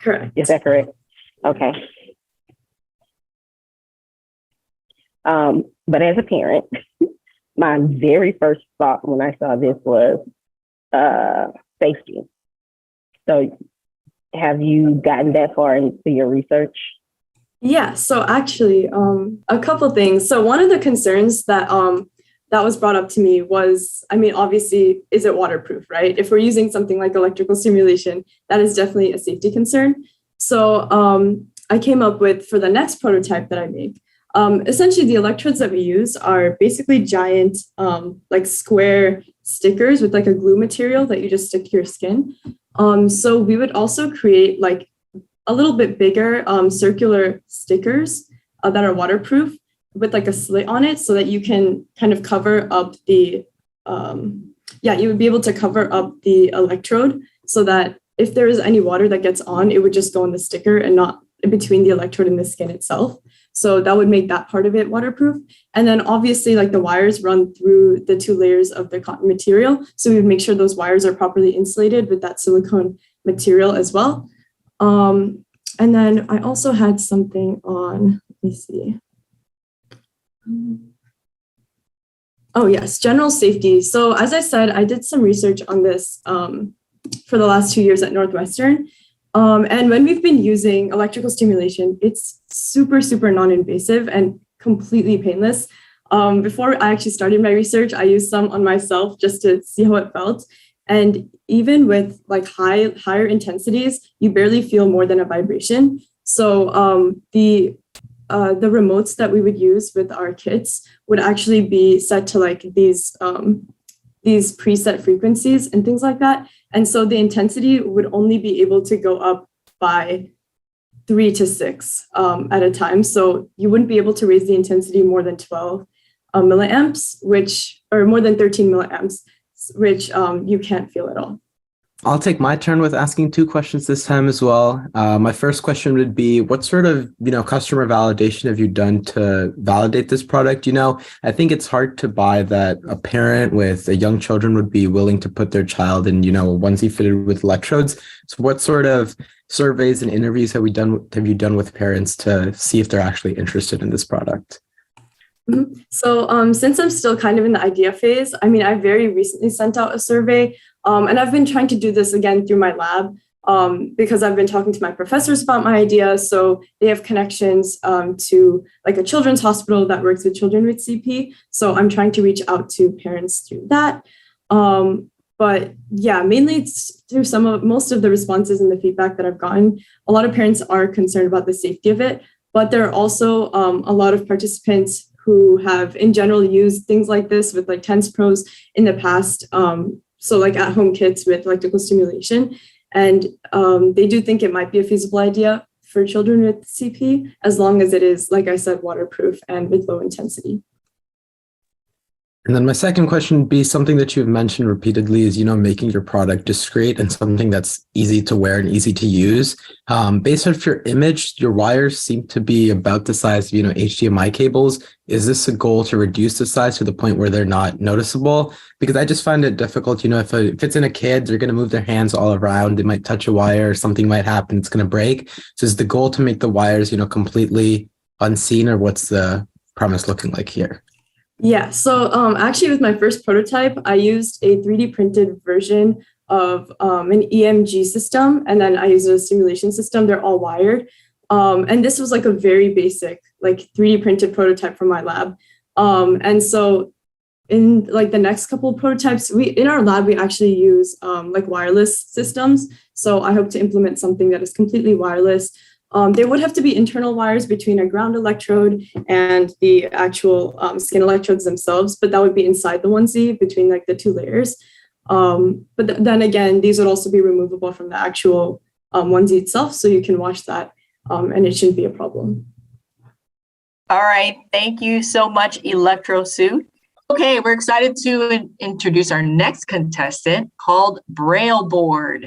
Correct. Is that correct? Okay. But as a parent, my very first thought when I saw this was safety. So have you gotten that far into your research? Yeah, so actually, a couple things. So one of the concerns that that was brought up to me was, I mean, obviously, is it waterproof, right? If we're using something like electrical stimulation, that is definitely a safety concern. So I came up with, for the next prototype that I make, essentially the electrodes that we use are basically giant, like square stickers with like a glue material that you just stick to your skin. So we would also create like a little bit bigger circular stickers that are waterproof with like a slit on it so that you can kind of cover up the, you would be able to cover up the electrode so that if there is any water that gets on, it would just go on the sticker and not between the electrode and the skin itself. So that would make that part of it waterproof. And then obviously like the wires run through the two layers of the cotton material. So we would make sure those wires are properly insulated with that silicone material as well. And then I also had something on, let me see. Oh yes, general safety. So as I said, I did some research on this for the last 2 years at Northwestern. And when we've been using electrical stimulation, it's super, super non-invasive and completely painless. Before I actually started my research, I used some on myself just to see how it felt. And even with like higher intensities, you barely feel more than a vibration. So the remotes that we would use with our kits would actually be set to like these preset frequencies and things like that. And so the intensity would only be able to go up by 3 to 6 at a time. So you wouldn't be able to raise the intensity more than 12 milliamps, or more than 13 milliamps, which you can't feel at all. I'll take my turn with asking 2 questions this time as well. My first question would be, what sort of, customer validation have you done to validate this product? I think it's hard to buy that a parent with a young children would be willing to put their child in, a onesie fitted with electrodes. So what sort of surveys and interviews have you done with parents to see if they're actually interested in this product? Mm-hmm. So since I'm still kind of in the idea phase, I mean, I very recently sent out a survey. And I've been trying to do this again through my lab because I've been talking to my professors about my idea. So they have connections to like a children's hospital that works with children with CP. So I'm trying to reach out to parents through that. But yeah, mainly it's through most of the responses and the feedback that I've gotten. A lot of parents are concerned about the safety of it, but there are also a lot of participants who have in general used things like this with like TENS Pros in the past. So like at-home kits with electrical stimulation. And they do think it might be a feasible idea for children with CP, as long as it is, like I said, waterproof and with low intensity. And then my second question would be something that you've mentioned repeatedly is, making your product discreet and something that's easy to wear and easy to use. Based off your image, your wires seem to be about the size of, HDMI cables. Is this a goal to reduce the size to the point where they're not noticeable? Because I just find it difficult, if it's in a kid, they're going to move their hands all around. They might touch a wire, something might happen, it's going to break. So is the goal to make the wires, completely unseen, or what's the premise looking like here? Yeah, so actually with my first prototype, I used a 3D printed version of an EMG system, and then I used a simulation system. They're all wired. And this was like a very basic, like 3D printed prototype from my lab. And so in like the next couple of prototypes, in our lab, we actually use like wireless systems. So I hope to implement something that is completely wireless. There would have to be internal wires between a ground electrode and the actual skin electrodes themselves, but that would be inside the onesie between like the 2 layers. Then again, these would also be removable from the actual onesie itself, so you can wash that, and it shouldn't be a problem. All right, thank you so much, ElectroSuit. Okay, we're excited to introduce our next contestant called Braille Board.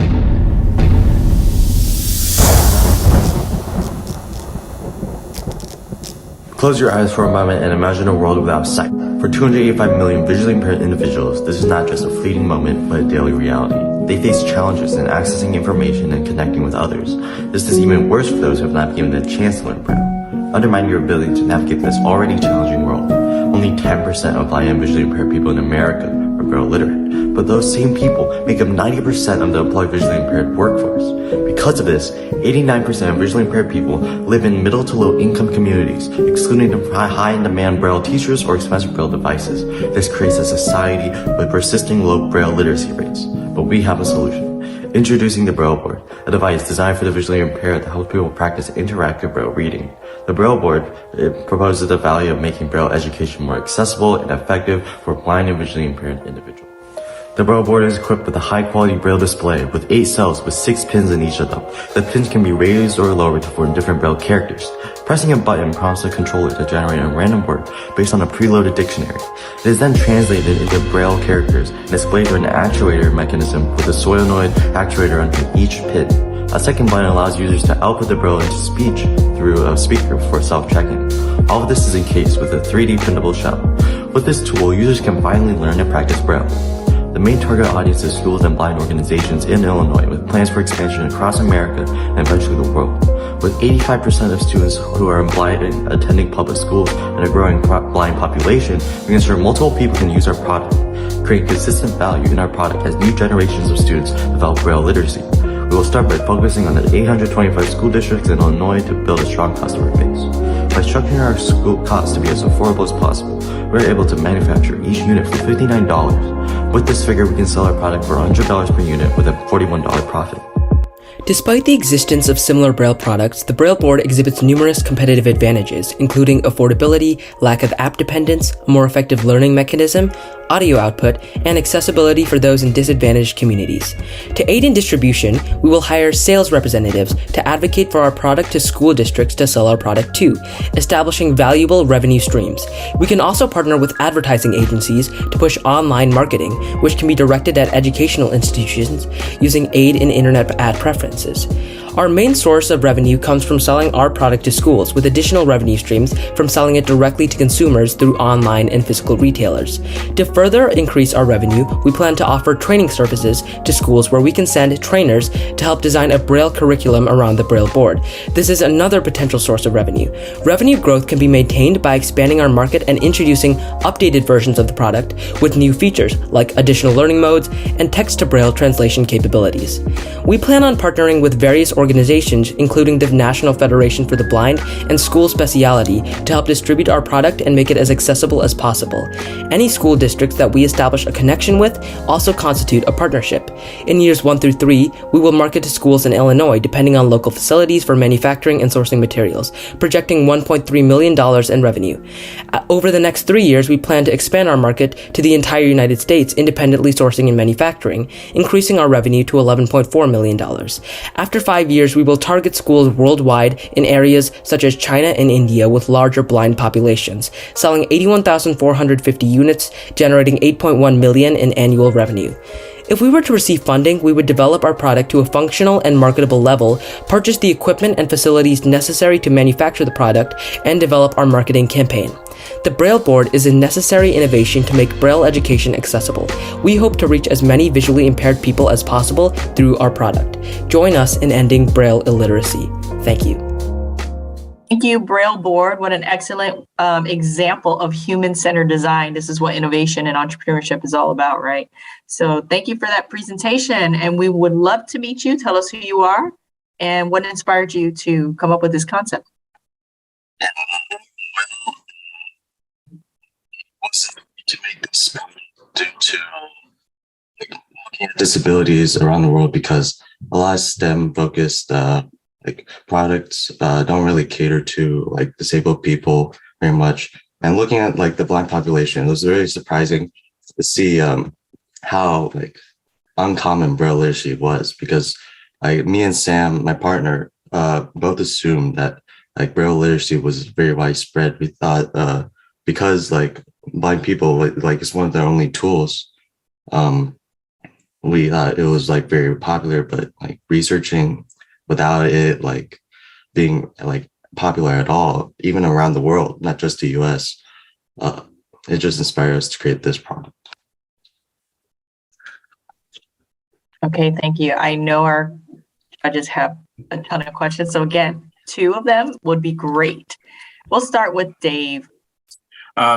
Close your eyes for a moment and imagine a world without sight. For 285 million visually impaired individuals, this is not just a fleeting moment, but a daily reality. They face challenges in accessing information and connecting with others. This is even worse for those who have not been given the chance to learn Braille, undermining your ability to navigate this already challenging world. Only 10% of blind and visually impaired people in America are Braille literate, but those same people make up 90% of the employed visually impaired workforce. Because of this, 89% of visually impaired people live in middle to low income communities, excluding the high in demand Braille teachers or expensive Braille devices. This creates a society with persisting low Braille literacy rates. But we have a solution. Introducing the Braille Board, a device designed for the visually impaired that helps people practice interactive Braille reading. The Braille Board proposes the value of making Braille education more accessible and effective for blind and visually impaired individuals. The Braille Board is equipped with a high-quality Braille display with 8 cells with 6 pins in each of them. The pins can be raised or lowered to form different Braille characters. Pressing a button prompts the controller to generate a random word based on a preloaded dictionary. It is then translated into Braille characters and displayed through an actuator mechanism with a solenoid actuator under each pin. A second button allows users to output the Braille into speech through a speaker for self-checking. All of this is encased with a 3D printable shell. With this tool, users can finally learn and practice Braille. The main target audience is schools and blind organizations in Illinois, with plans for expansion across America and eventually the world. With 85% of students who are blind and attending public schools and a growing blind population, we can ensure multiple people can use our product, create consistent value in our product as new generations of students develop Braille literacy. We will start by focusing on the 825 school districts in Illinois to build a strong customer base. By structuring our school costs to be as affordable as possible, we're able to manufacture each unit for $59. With this figure, we can sell our product for $100 per unit with a $41 profit. Despite the existence of similar Braille products, the Braille Board exhibits numerous competitive advantages, including affordability, lack of app dependence, a more effective learning mechanism, audio output, and accessibility for those in disadvantaged communities. To aid in distribution, we will hire sales representatives to advocate for our product to school districts to sell our product to, establishing valuable revenue streams. We can also partner with advertising agencies to push online marketing, which can be directed at educational institutions using aid in internet ad preferences. Our main source of revenue comes from selling our product to schools, with additional revenue streams from selling it directly to consumers through online and physical retailers. To further increase our revenue, we plan to offer training services to schools where we can send trainers to help design a Braille curriculum around the Braille Board. This is another potential source of revenue. Revenue growth can be maintained by expanding our market and introducing updated versions of the product with new features like additional learning modes and text-to-Braille translation capabilities. We plan on partnering with various organizations, including the National Federation for the Blind and School Speciality, to help distribute our product and make it as accessible as possible. Any school districts that we establish a connection with also constitute a partnership. In years 1 through 3, we will market to schools in Illinois, depending on local facilities for manufacturing and sourcing materials, projecting $1.3 million in revenue. Over the next 3 years, we plan to expand our market to the entire United States, independently sourcing and manufacturing, increasing our revenue to $11.4 million. After 5 years, we will target schools worldwide in areas such as China and India with larger blind populations, selling 81,450 units, generating $8.1 million in annual revenue. If we were to receive funding, we would develop our product to a functional and marketable level, purchase the equipment and facilities necessary to manufacture the product, and develop our marketing campaign. The Braille Board is a necessary innovation to make Braille education accessible. We hope to reach as many visually impaired people as possible through our product. Join us in ending Braille illiteracy. Thank you. Thank you, Braille Board. What an excellent example of human-centered design. This is what innovation and entrepreneurship is all about, right? So thank you for that presentation. And we would love to meet you. Tell us who you are and what inspired you to come up with this concept. To make this due to looking at disabilities around the world, because a lot of STEM focused products don't really cater to disabled people very much. And looking at the blind population, it was very surprising to see how uncommon Braille literacy was, because me and Sam, my partner, both assumed that like Braille literacy was very widespread. We thought because like blind people like it's one of their only tools. We thought it was like very popular, but like researching without it like being like popular at all, even around the world, not just the US, it just inspired us to create this product. Okay, thank you. I know our judges have a ton of questions. So again, 2 of them would be great. We'll start with Dave.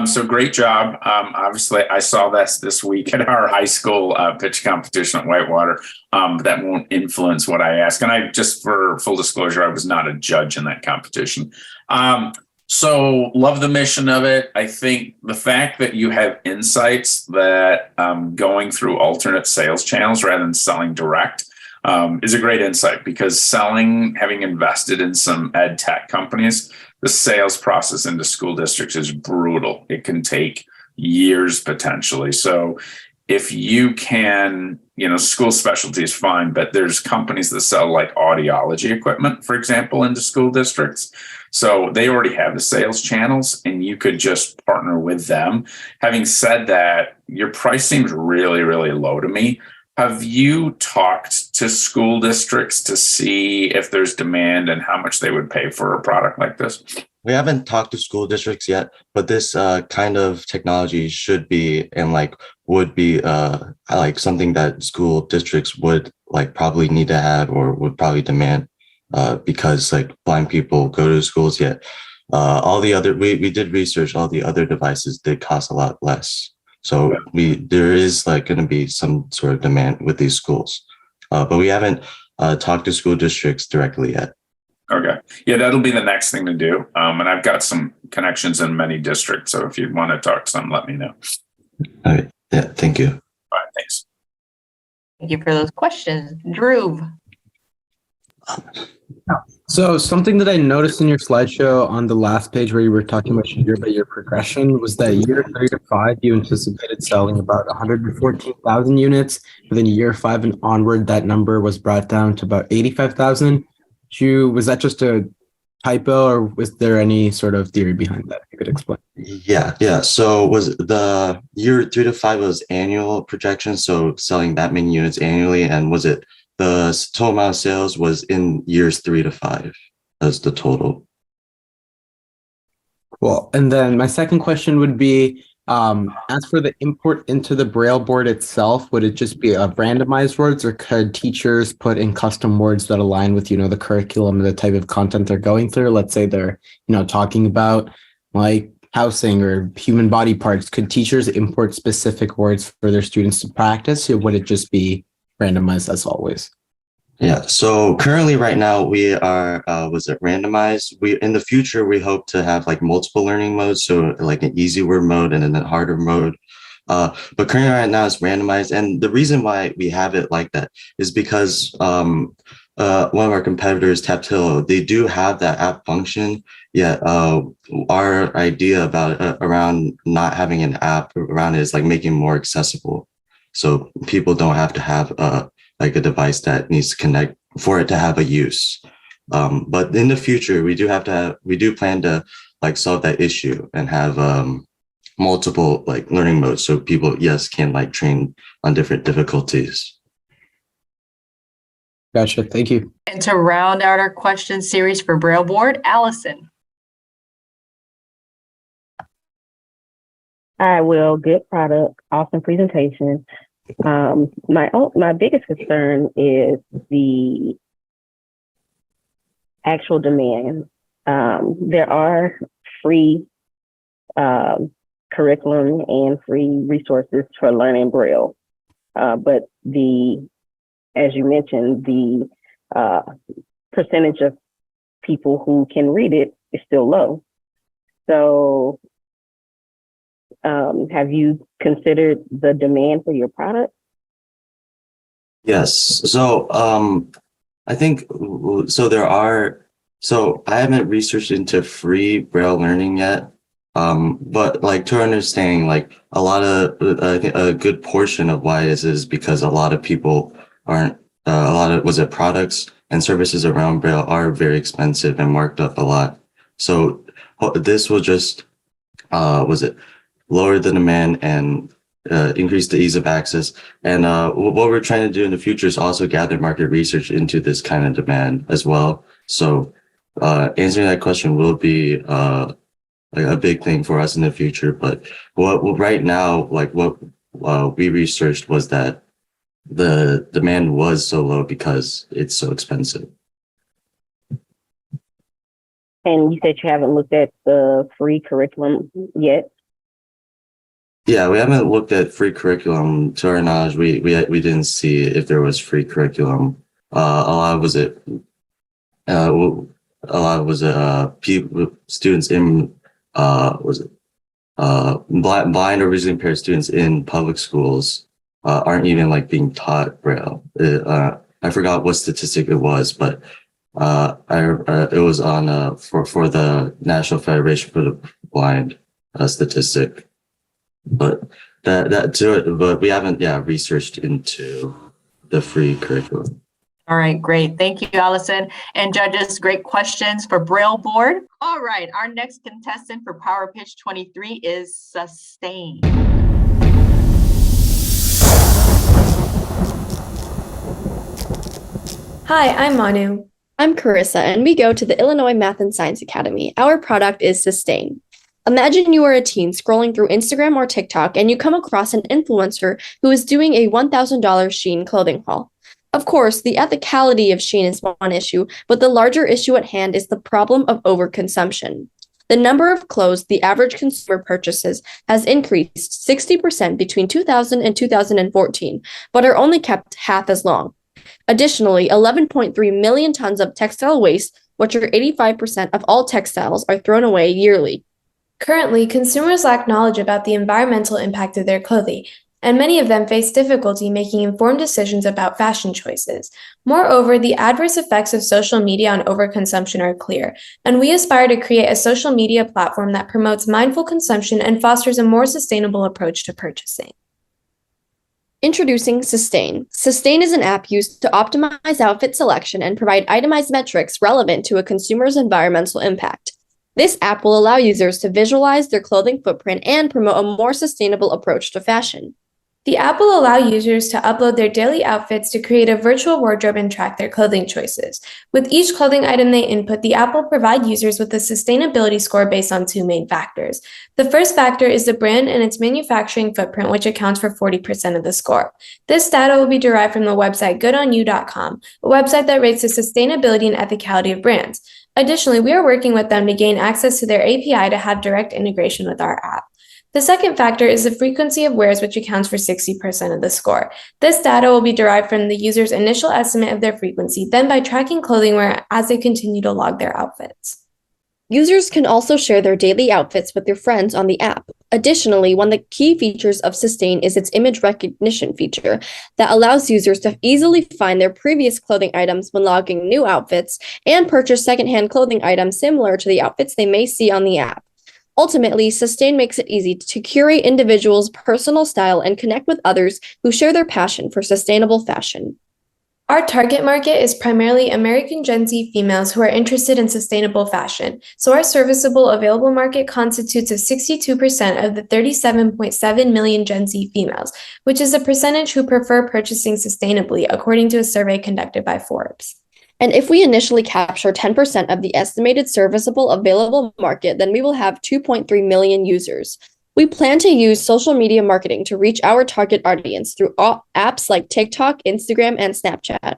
So great job. Obviously, I saw this week at our high school pitch competition at Whitewater. That won't influence what I ask. And I just, for full disclosure, I was not a judge in that competition. So love the mission of it. I think the fact that you have insights that going through alternate sales channels rather than selling direct is a great insight, because selling, having invested in some ed tech companies, the sales process into school districts is brutal. It can take years potentially. So if you can, school specialty is fine, but there's companies that sell like audiology equipment, for example, into school districts. So they already have the sales channels and you could just partner with them. Having said that, your price seems really, really low to me. Have you talked to school districts to see if there's demand and how much they would pay for a product like this? We haven't talked to school districts yet, but this kind of technology should be and like would be like something that school districts would like probably need to have or would probably demand because like blind people go to schools, yet all the other we did research, all the other devices did cost a lot less. So there is like going to be some sort of demand with these schools, but we haven't talked to school districts directly yet. Okay. Yeah, that'll be the next thing to do. And I've got some connections in many districts. So if you want to talk to them, let me know. All right. Yeah. Thank you. All right. Thanks. Thank you for those questions. Drew. So something that I noticed in your slideshow on the last page where you were talking about year-by-year progression was that year 3 to 5, you anticipated selling about 114,000 units. But then year 5 and onward, that number was brought down to about 85,000. Was that just a typo, or was there any sort of theory behind that? If you could explain. Yeah. So was the year 3 to 5 was annual projection, so selling that many units annually, and was it the total amount of sales was in years 3 to 5 as the total? Cool. And then my second question would be, as for the import into the Braille board itself, would it just be randomized words, or could teachers put in custom words that align with, the curriculum and the type of content they're going through? Let's say they're, talking about like housing or human body parts. Could teachers import specific words for their students to practice, or would it just be randomized as always? Yeah. So currently right now we are, was it randomized? In the future, we hope to have like multiple learning modes. So like an easy word mode and then a harder mode. But currently right now it's randomized. And the reason why we have it like that is because one of our competitors, Taptillo, they do have that app function. Yet our idea about around not having an app around it is like making it more accessible. So people don't have to have like a device that needs to connect for it to have a use. But in the future, we do plan to like solve that issue and have multiple like learning modes. So people, yes, can like train on different difficulties. Gotcha. Thank you. And to round out our question series for Braille board, Allison. I will. Good product, awesome presentation. My biggest concern is the actual demand. There are free curriculum and free resources for learning Braille, but as you mentioned, the percentage of people who can read it is still low. So have you considered the demand for your product? Yes. So I think so. I haven't researched into free Braille learning yet. But like to our understanding, like a lot of I think a good portion of why this is because a lot of people aren't a lot of was it products and services around Braille are very expensive and marked up a lot. So this will just was it lower the demand and increase the ease of access. And what we're trying to do in the future is also gather market research into this kind of demand as well. So answering that question will be like a big thing for us in the future. But what right now, like what we researched was that the demand was so low because it's so expensive. And you said you haven't looked at the free curriculum yet. Yeah, we haven't looked at free curriculum. To our knowledge, we didn't see if there was free curriculum. A lot was it. A lot was people students in was it blind or visually impaired students in public schools aren't even like being taught Braille. I forgot what statistic it was, but it was on for the National Federation for the Blind statistic. But that to it, but we haven't researched into the free curriculum. All right, great. Thank you, Allison. And judges, great questions for Braille board. All right, our next contestant for Powerpitch 23 is Sustain. Hi, I'm Manu. I'm Carissa, and we go to the Illinois Math and Science Academy. Our product is Sustain. Imagine you are a teen scrolling through Instagram or TikTok, and you come across an influencer who is doing a $1,000 Shein clothing haul. Of course, the ethicality of Shein is one issue, but the larger issue at hand is the problem of overconsumption. The number of clothes the average consumer purchases has increased 60% between 2000 and 2014, but are only kept half as long. Additionally, 11.3 million tons of textile waste, which are 85% of all textiles, are thrown away yearly. Currently, consumers lack knowledge about the environmental impact of their clothing, and many of them face difficulty making informed decisions about fashion choices. Moreover, the adverse effects of social media on overconsumption are clear, and we aspire to create a social media platform that promotes mindful consumption and fosters a more sustainable approach to purchasing. Introducing Sustain. Sustain is an app used to optimize outfit selection and provide itemized metrics relevant to a consumer's environmental impact. This app will allow users to visualize their clothing footprint and promote a more sustainable approach to fashion. The app will allow users to upload their daily outfits to create a virtual wardrobe and track their clothing choices. With each clothing item they input, the app will provide users with a sustainability score based on two main factors. The first factor is the brand and its manufacturing footprint, which accounts for 40% of the score. This data will be derived from the website goodonyou.com, a website that rates the sustainability and ethicality of brands. Additionally, we are working with them to gain access to their API to have direct integration with our app. The second factor is the frequency of wears, which accounts for 60% of the score. This data will be derived from the user's initial estimate of their frequency, then by tracking clothing wear as they continue to log their outfits. Users can also share their daily outfits with their friends on the app. Additionally, one of the key features of Sustain is its image recognition feature that allows users to easily find their previous clothing items when logging new outfits and purchase secondhand clothing items similar to the outfits they may see on the app. Ultimately, Sustain makes it easy to curate individuals' personal style and connect with others who share their passion for sustainable fashion. Our target market is primarily American Gen Z females who are interested in sustainable fashion, so our serviceable available market constitutes of 62% of the 37.7 million Gen Z females, which is a percentage who prefer purchasing sustainably, according to a survey conducted by Forbes. And if we initially capture 10% of the estimated serviceable available market, then we will have 2.3 million users. We plan to use social media marketing to reach our target audience through apps like TikTok, Instagram, and Snapchat.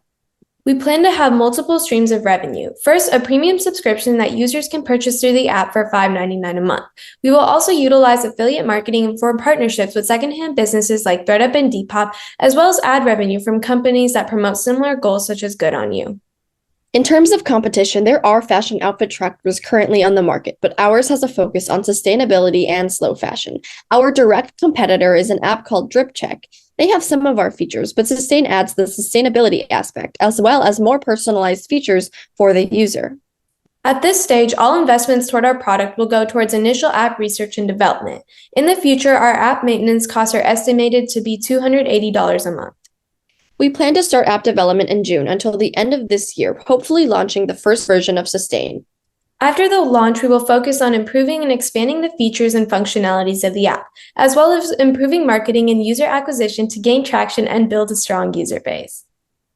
We plan to have multiple streams of revenue. First, a premium subscription that users can purchase through the app for $5.99 a month. We will also utilize affiliate marketing for partnerships with secondhand businesses like ThredUp and Depop, as well as ad revenue from companies that promote similar goals such as Good On You. In terms of competition, there are fashion outfit trackers currently on the market, but ours has a focus on sustainability and slow fashion. Our direct competitor is an app called Drip Check. They have some of our features, but Sustain adds the sustainability aspect, as well as more personalized features for the user. At this stage, all investments toward our product will go towards initial app research and development. In the future, our app maintenance costs are estimated to be $280 a month. We plan to start app development in June until the end of this year, hopefully launching the first version of Sustain. After the launch, we will focus on improving and expanding the features and functionalities of the app, as well as improving marketing and user acquisition to gain traction and build a strong user base.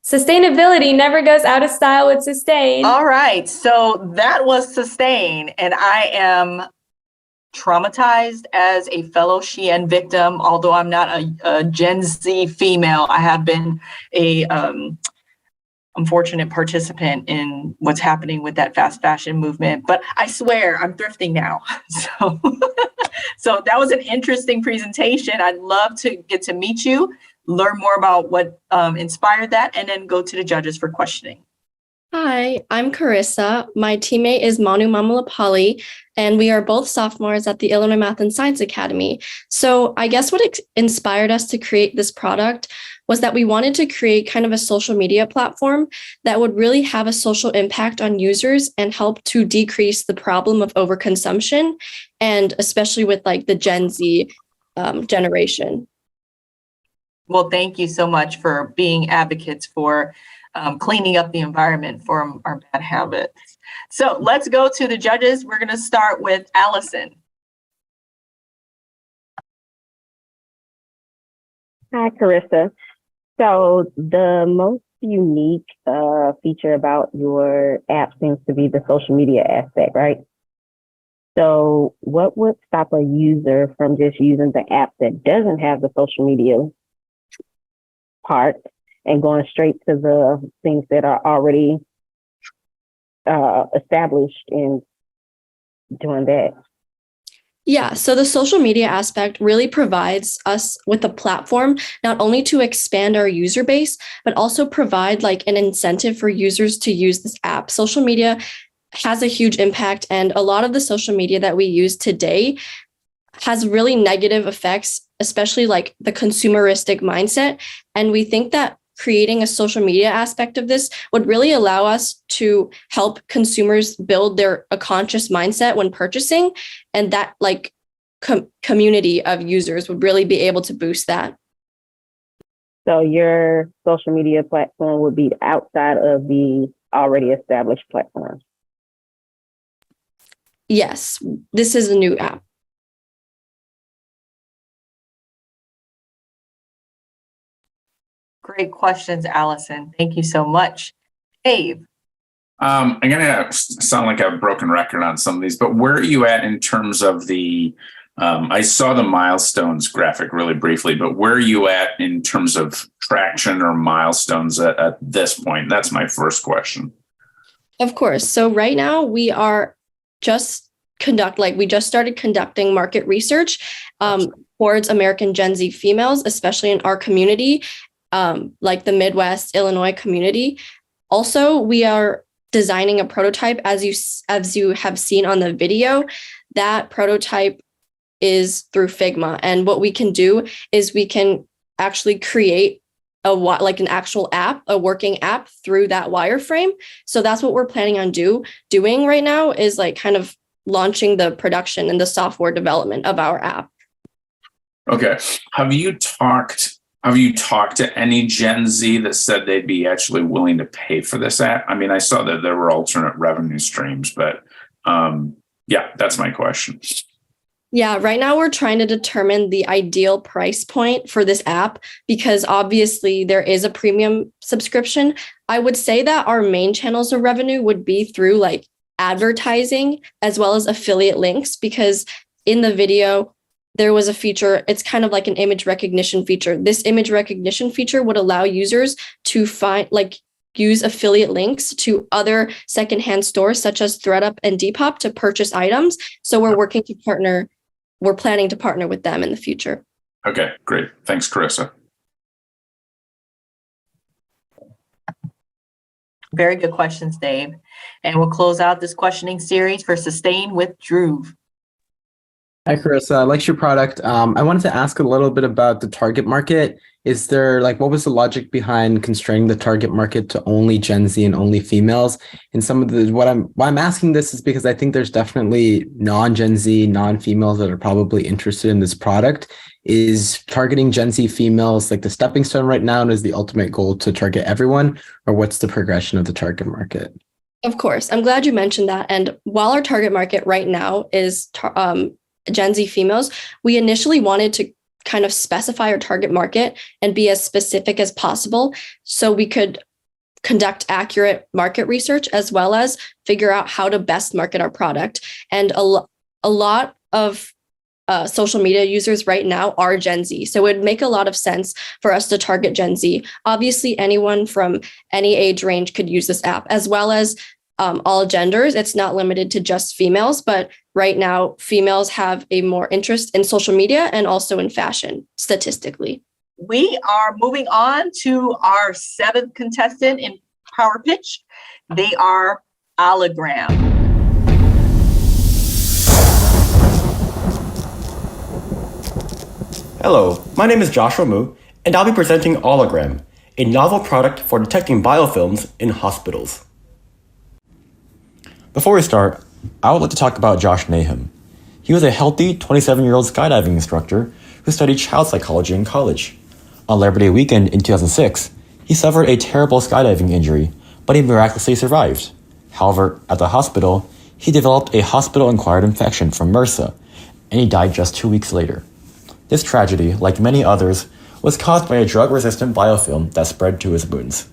Sustainability never goes out of style with Sustain. All right, so that was Sustain, and I am traumatized as a fellow Shein victim. Although I'm not a Gen Z female, I have been a unfortunate participant in what's happening with that fast fashion movement. But I swear I'm thrifting now. So, so that was an interesting presentation. I'd love to get to meet you, learn more about what inspired that, and then go to the judges for questioning. Hi, I'm Carissa. My teammate is Manu Mamalapalli, and we are both sophomores at the Illinois Math and Science Academy. So I guess what inspired us to create this product was that we wanted to create kind of a social media platform that would really have a social impact on users and help to decrease the problem of overconsumption, and especially with like the Gen Z generation. Well, thank you so much for being advocates for cleaning up the environment for our bad habits. So let's go to the judges. We're going to start with Allison. Hi, Carissa. So the most unique feature about your app seems to be the social media aspect, right? So what would stop a user from just using the app that doesn't have the social media part and going straight to the things that are already established and doing that? Yeah, so the social media aspect really provides us with a platform not only to expand our user base, but also provide like an incentive for users to use this app. Social media has a huge impact, and a lot of the social media that we use today has really negative effects, especially like the consumeristic mindset. And we think that creating a social media aspect of this would really allow us to help consumers build a conscious mindset when purchasing, and that like community of users would really be able to boost that. So your social media platform would be outside of the already established platforms? Yes, this is a new app. Great questions, Allison. Thank you so much. Dave. I'm going to sound like a broken record on some of these, but where are you at in terms of the, I saw the milestones graphic really briefly, but where are you at in terms of traction or milestones at this point? That's my first question. Of course. So right now we are just we just started conducting market research towards American Gen Z females, especially in our community, like the Midwest Illinois community. Also, we are designing a prototype, as you have seen on the video. That prototype is through Figma, and what we can do is we can actually create an actual app, a working app through that wireframe. So that's what we're planning on doing right now, is like kind of launching the production and the software development of our app. Okay. Have you talked to any Gen Z that said they'd be actually willing to pay for this app? I mean, I saw that there were alternate revenue streams, but yeah, that's my question. Yeah, right now we're trying to determine the ideal price point for this app, because obviously there is a premium subscription. I would say that our main channels of revenue would be through like advertising as well as affiliate links, because in the video, there was a feature, it's kind of like an image recognition feature. This image recognition feature would allow users to use affiliate links to other secondhand stores such as ThredUp and Depop to purchase items. So we're planning to partner with them in the future. Okay, great. Thanks, Carissa. Very good questions, Dave. And we'll close out this questioning series for Sustain with Drew. Hi, Carissa. I like your product. I wanted to ask a little bit about the target market. is there like what was the logic behind constraining the target market to only Gen Z and only females? And some of the why I'm asking this is because I think there's definitely non-Gen Z, non-females that are probably interested in this product. Is targeting Gen Z females like the stepping stone right now, and is the ultimate goal to target everyone, or what's the progression of the target market? Of course, I'm glad you mentioned that. And while our target market right now is Gen Z females, we initially wanted to kind of specify our target market and be as specific as possible so we could conduct accurate market research as well as figure out how to best market our product. And a lot of social media users right now are Gen Z. So it would make a lot of sense for us to target Gen Z. Obviously, anyone from any age range could use this app, as well as all genders. It's not limited to just females, but right now, females have a more interest in social media and also in fashion, statistically. We are moving on to our 7th contestant in Powerpitch. They are Hologram. Hello, my name is Joshua Mu, and I'll be presenting Hologram, a novel product for detecting biofilms in hospitals. Before we start, I would like to talk about Josh Nahum. He was a healthy 27-year-old skydiving instructor who studied child psychology in college. On Labor Day weekend in 2006, he suffered a terrible skydiving injury, but he miraculously survived. However, at the hospital, he developed a hospital-acquired infection from MRSA, and he died just 2 weeks later. This tragedy, like many others, was caused by a drug-resistant biofilm that spread to his wounds.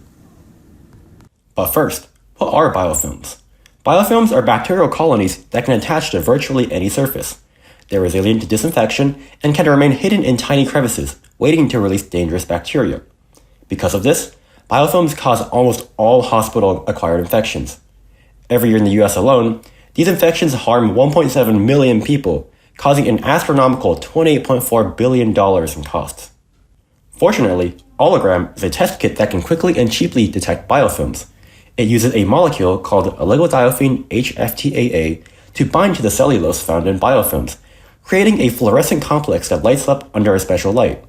But first, what are biofilms? Biofilms are bacterial colonies that can attach to virtually any surface. They're resilient to disinfection and can remain hidden in tiny crevices, waiting to release dangerous bacteria. Because of this, biofilms cause almost all hospital-acquired infections. Every year in the US alone, these infections harm 1.7 million people, causing an astronomical $28.4 billion in costs. Fortunately, Hologram is a test kit that can quickly and cheaply detect biofilms. It uses a molecule called oligodiophine HFTAA to bind to the cellulose found in biofilms, creating a fluorescent complex that lights up under a special light.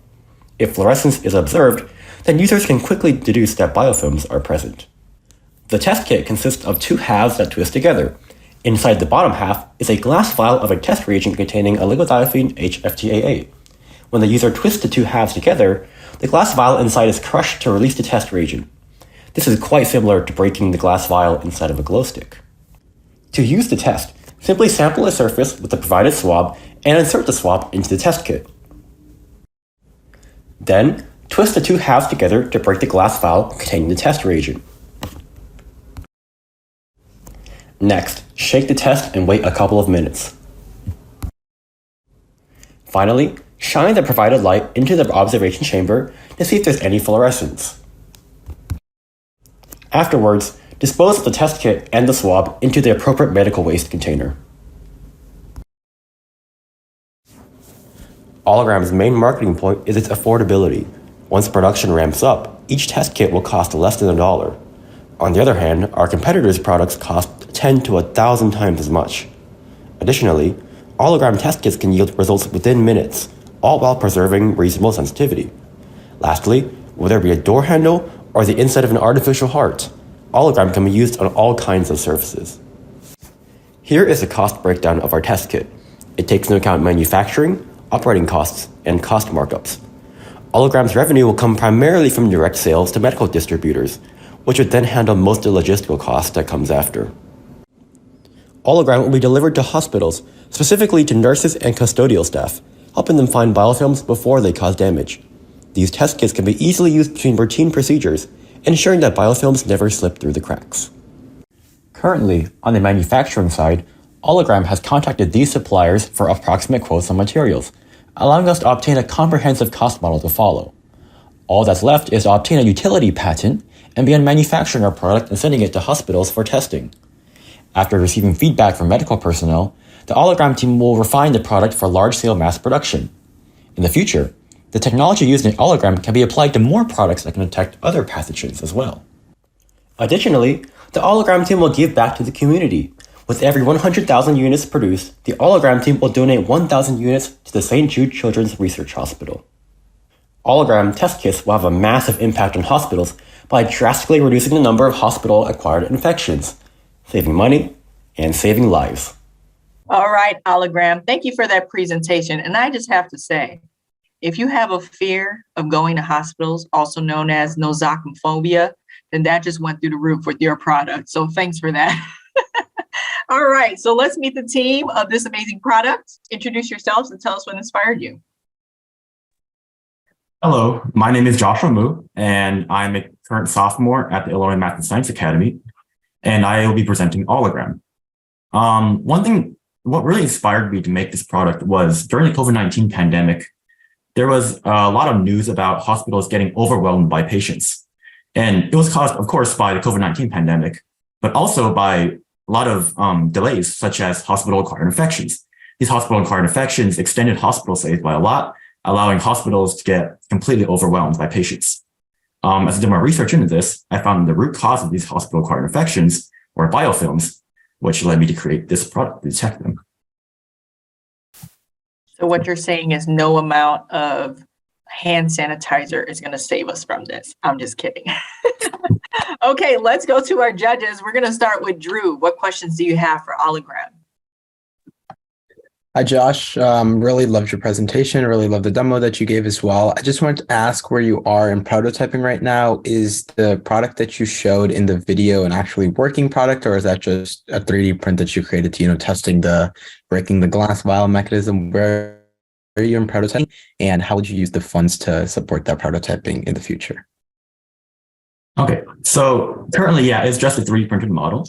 If fluorescence is observed, then users can quickly deduce that biofilms are present. The test kit consists of 2 halves that twist together. Inside the bottom half is a glass vial of a test reagent containing oligodiophine HFTAA. When the user twists the 2 halves together, the glass vial inside is crushed to release the test reagent. This is quite similar to breaking the glass vial inside of a glow stick. To use the test, simply sample a surface with the provided swab and insert the swab into the test kit. Then, twist the 2 halves together to break the glass vial containing the test reagent. Next, shake the test and wait a couple of minutes. Finally, shine the provided light into the observation chamber to see if there's any fluorescence. Afterwards, dispose of the test kit and the swab into the appropriate medical waste container. Hologram's main marketing point is its affordability. Once production ramps up, each test kit will cost less than $1. On the other hand, our competitors' products cost 10 to 1,000 times as much. Additionally, Hologram test kits can yield results within minutes, all while preserving reasonable sensitivity. Lastly, whether it be a door handle or the inside of an artificial heart, Hologram can be used on all kinds of surfaces. Here is the cost breakdown of our test kit. It takes into account manufacturing, operating costs, and cost markups. Hologram's revenue will come primarily from direct sales to medical distributors, which would then handle most of the logistical costs that comes after. Hologram will be delivered to hospitals, specifically to nurses and custodial staff, helping them find biofilms before they cause damage. These test kits can be easily used between routine procedures, ensuring that biofilms never slip through the cracks. Currently, on the manufacturing side, Hologram has contacted these suppliers for approximate quotes on materials, allowing us to obtain a comprehensive cost model to follow. All that's left is to obtain a utility patent and begin manufacturing our product and sending it to hospitals for testing. After receiving feedback from medical personnel, the Hologram team will refine the product for large-scale mass production. In the future, the technology used in Hologram can be applied to more products that can detect other pathogens as well. Additionally, the Hologram team will give back to the community. With every 100,000 units produced, the Hologram team will donate 1,000 units to the St. Jude Children's Research Hospital. Hologram test kits will have a massive impact on hospitals by drastically reducing the number of hospital-acquired infections, saving money and saving lives. All right, Hologram, thank you for that presentation. And I just have to say, if you have a fear of going to hospitals, also known as nosocophobia, then that just went through the roof with your product. So thanks for that. All right, so let's meet the team of this amazing product. Introduce yourselves and tell us what inspired you. Hello, my name is Joshua Mu, and I'm a current sophomore at the Illinois Math and Science Academy, and I will be presenting Hologram. What really inspired me to make this product was during the COVID-19 pandemic, there was a lot of news about hospitals getting overwhelmed by patients. And it was caused, of course, by the COVID-19 pandemic, but also by a lot of delays, such as hospital-acquired infections. These hospital-acquired infections extended hospital stays by a lot, allowing hospitals to get completely overwhelmed by patients. As I did my research into this, I found the root cause of these hospital-acquired infections were biofilms, which led me to create this product to detect them. So what you're saying is no amount of hand sanitizer is going to save us from this. I'm just kidding. Okay, let's go to our judges. We're going to start with Drew. What questions do you have for Hologram? Hi, Josh. Really loved your presentation. Really loved the demo that you gave as well. I just wanted to ask where you are in prototyping right now. Is the product that you showed in the video an actually working product, or is that just a 3D print that you created to, testing the breaking the glass vial mechanism? Where are you in prototyping, and how would you use the funds to support that prototyping in the future? Okay, so currently, it's just a 3D printed model.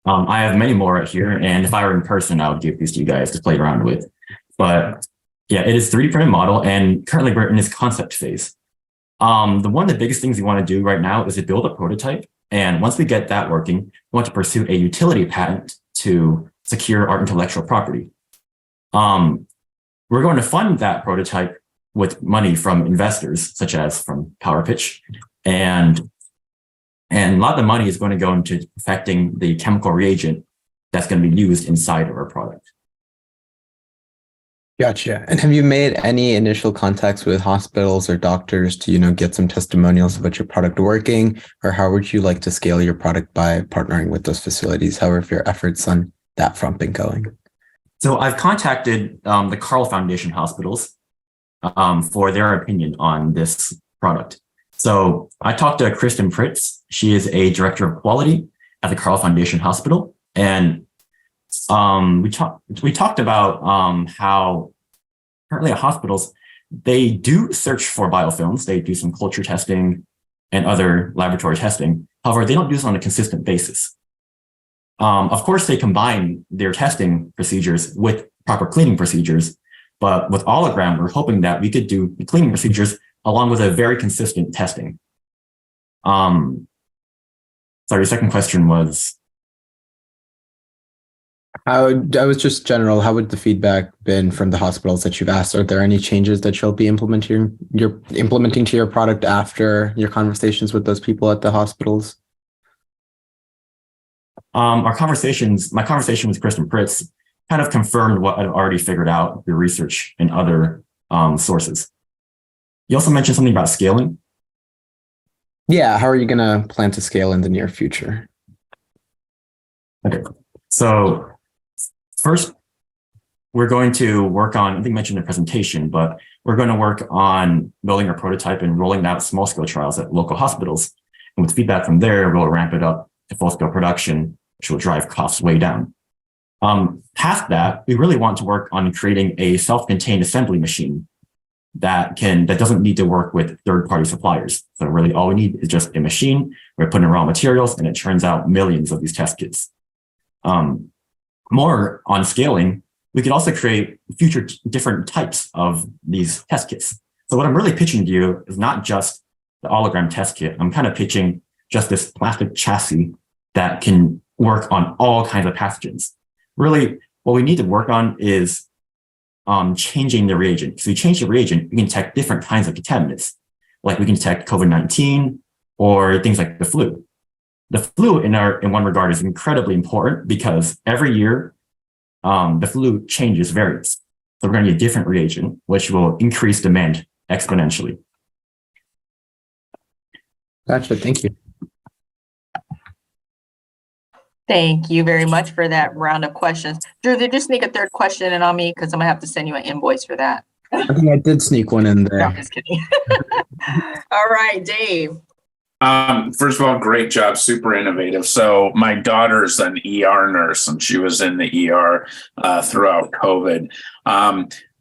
I have many more right here, and if I were in person, I would give these to you guys to play around with. But yeah, it is 3D printed model, and currently we're in this concept phase. One of the biggest things we want to do right now is to build a prototype, and once we get that working, we want to pursue a utility patent to secure our intellectual property. We're going to fund that prototype with money from investors, such as from Powerpitch, and a lot of the money is going to go into perfecting the chemical reagent that's going to be used inside of our product. Gotcha. And have you made any initial contacts with hospitals or doctors to, get some testimonials about your product working, or how would you like to scale your product by partnering with those facilities? How have your efforts on that front been going? So I've contacted the Carle Foundation hospitals for their opinion on this product. So I talked to Kristen Pritz. She is a director of quality at the Carle Foundation Hospital. And we talked about how currently at hospitals, they do search for biofilms. They do some culture testing and other laboratory testing. However, they don't do this on a consistent basis. Of course, they combine their testing procedures with proper cleaning procedures. But with Hologram, we're hoping that we could do the cleaning procedures along with a very consistent testing. Sorry, your second question was? That was just general. How would the feedback been from the hospitals that you've asked? Are there any changes that you'll be implementing to your product after your conversations with those people at the hospitals? My conversation with Kristen Pritz kind of confirmed what I've already figured out through research and other sources. You also mentioned something about scaling. Yeah, how are you going to plan to scale in the near future? Okay, so first, we're going to work on, I think I mentioned in the presentation, but we're going to work on building our prototype and rolling out small-scale trials at local hospitals. And with feedback from there, we'll ramp it up to full-scale production, which will drive costs way down. Past that, we really want to work on creating a self-contained assembly machine that doesn't need to work with third-party suppliers. So really all we need is just a machine. We're putting in raw materials and it turns out millions of these test kits. More on scaling, we could also create future different types of these test kits. So what I'm really pitching to you is not just the Hologram test kit. I'm kind of pitching just this plastic chassis that can work on all kinds of pathogens. Really, what we need to work on is changing the reagent. So we change the reagent, we can detect different kinds of contaminants. Like we can detect COVID-19 or things like the flu. The flu in one regard is incredibly important because every year the flu changes variants. So we're going to need a different reagent, which will increase demand exponentially. Gotcha. Thank you. Thank you very much for that round of questions. Drew, did you sneak a third question in on me? Because I'm gonna have to send you an invoice for that. I think I did sneak one in No, I'm there. just kidding. All right, Dave. First of all, great job, super innovative. So my daughter's an ER nurse, and she was in the ER throughout COVID.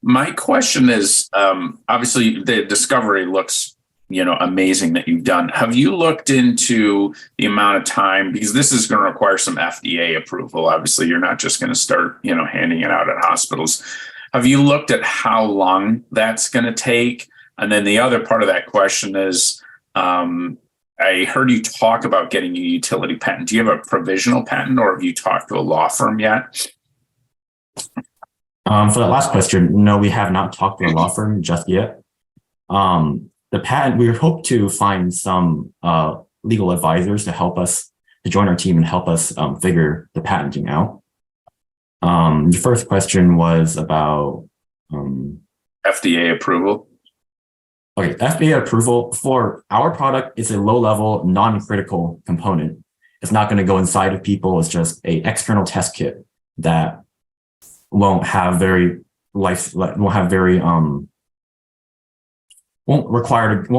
My question is, obviously, the discovery looks, amazing that you've done. Have you looked into the amount of time, because this is going to require some FDA approval? Obviously, you're not just going to start, handing it out at hospitals. Have you looked at how long that's going to take? And then the other part of that question is, I heard you talk about getting a utility patent. Do you have a provisional patent, or have you talked to a law firm yet? For that last question, no, we have not talked to a law firm just yet. The patent, we hope to find some legal advisors to help us, to join our team and help us figure the patenting out. The first question was about FDA approval. Okay, FDA approval for our product is a low-level, non-critical component. It's not going to go inside of people. It's just an external test kit that won't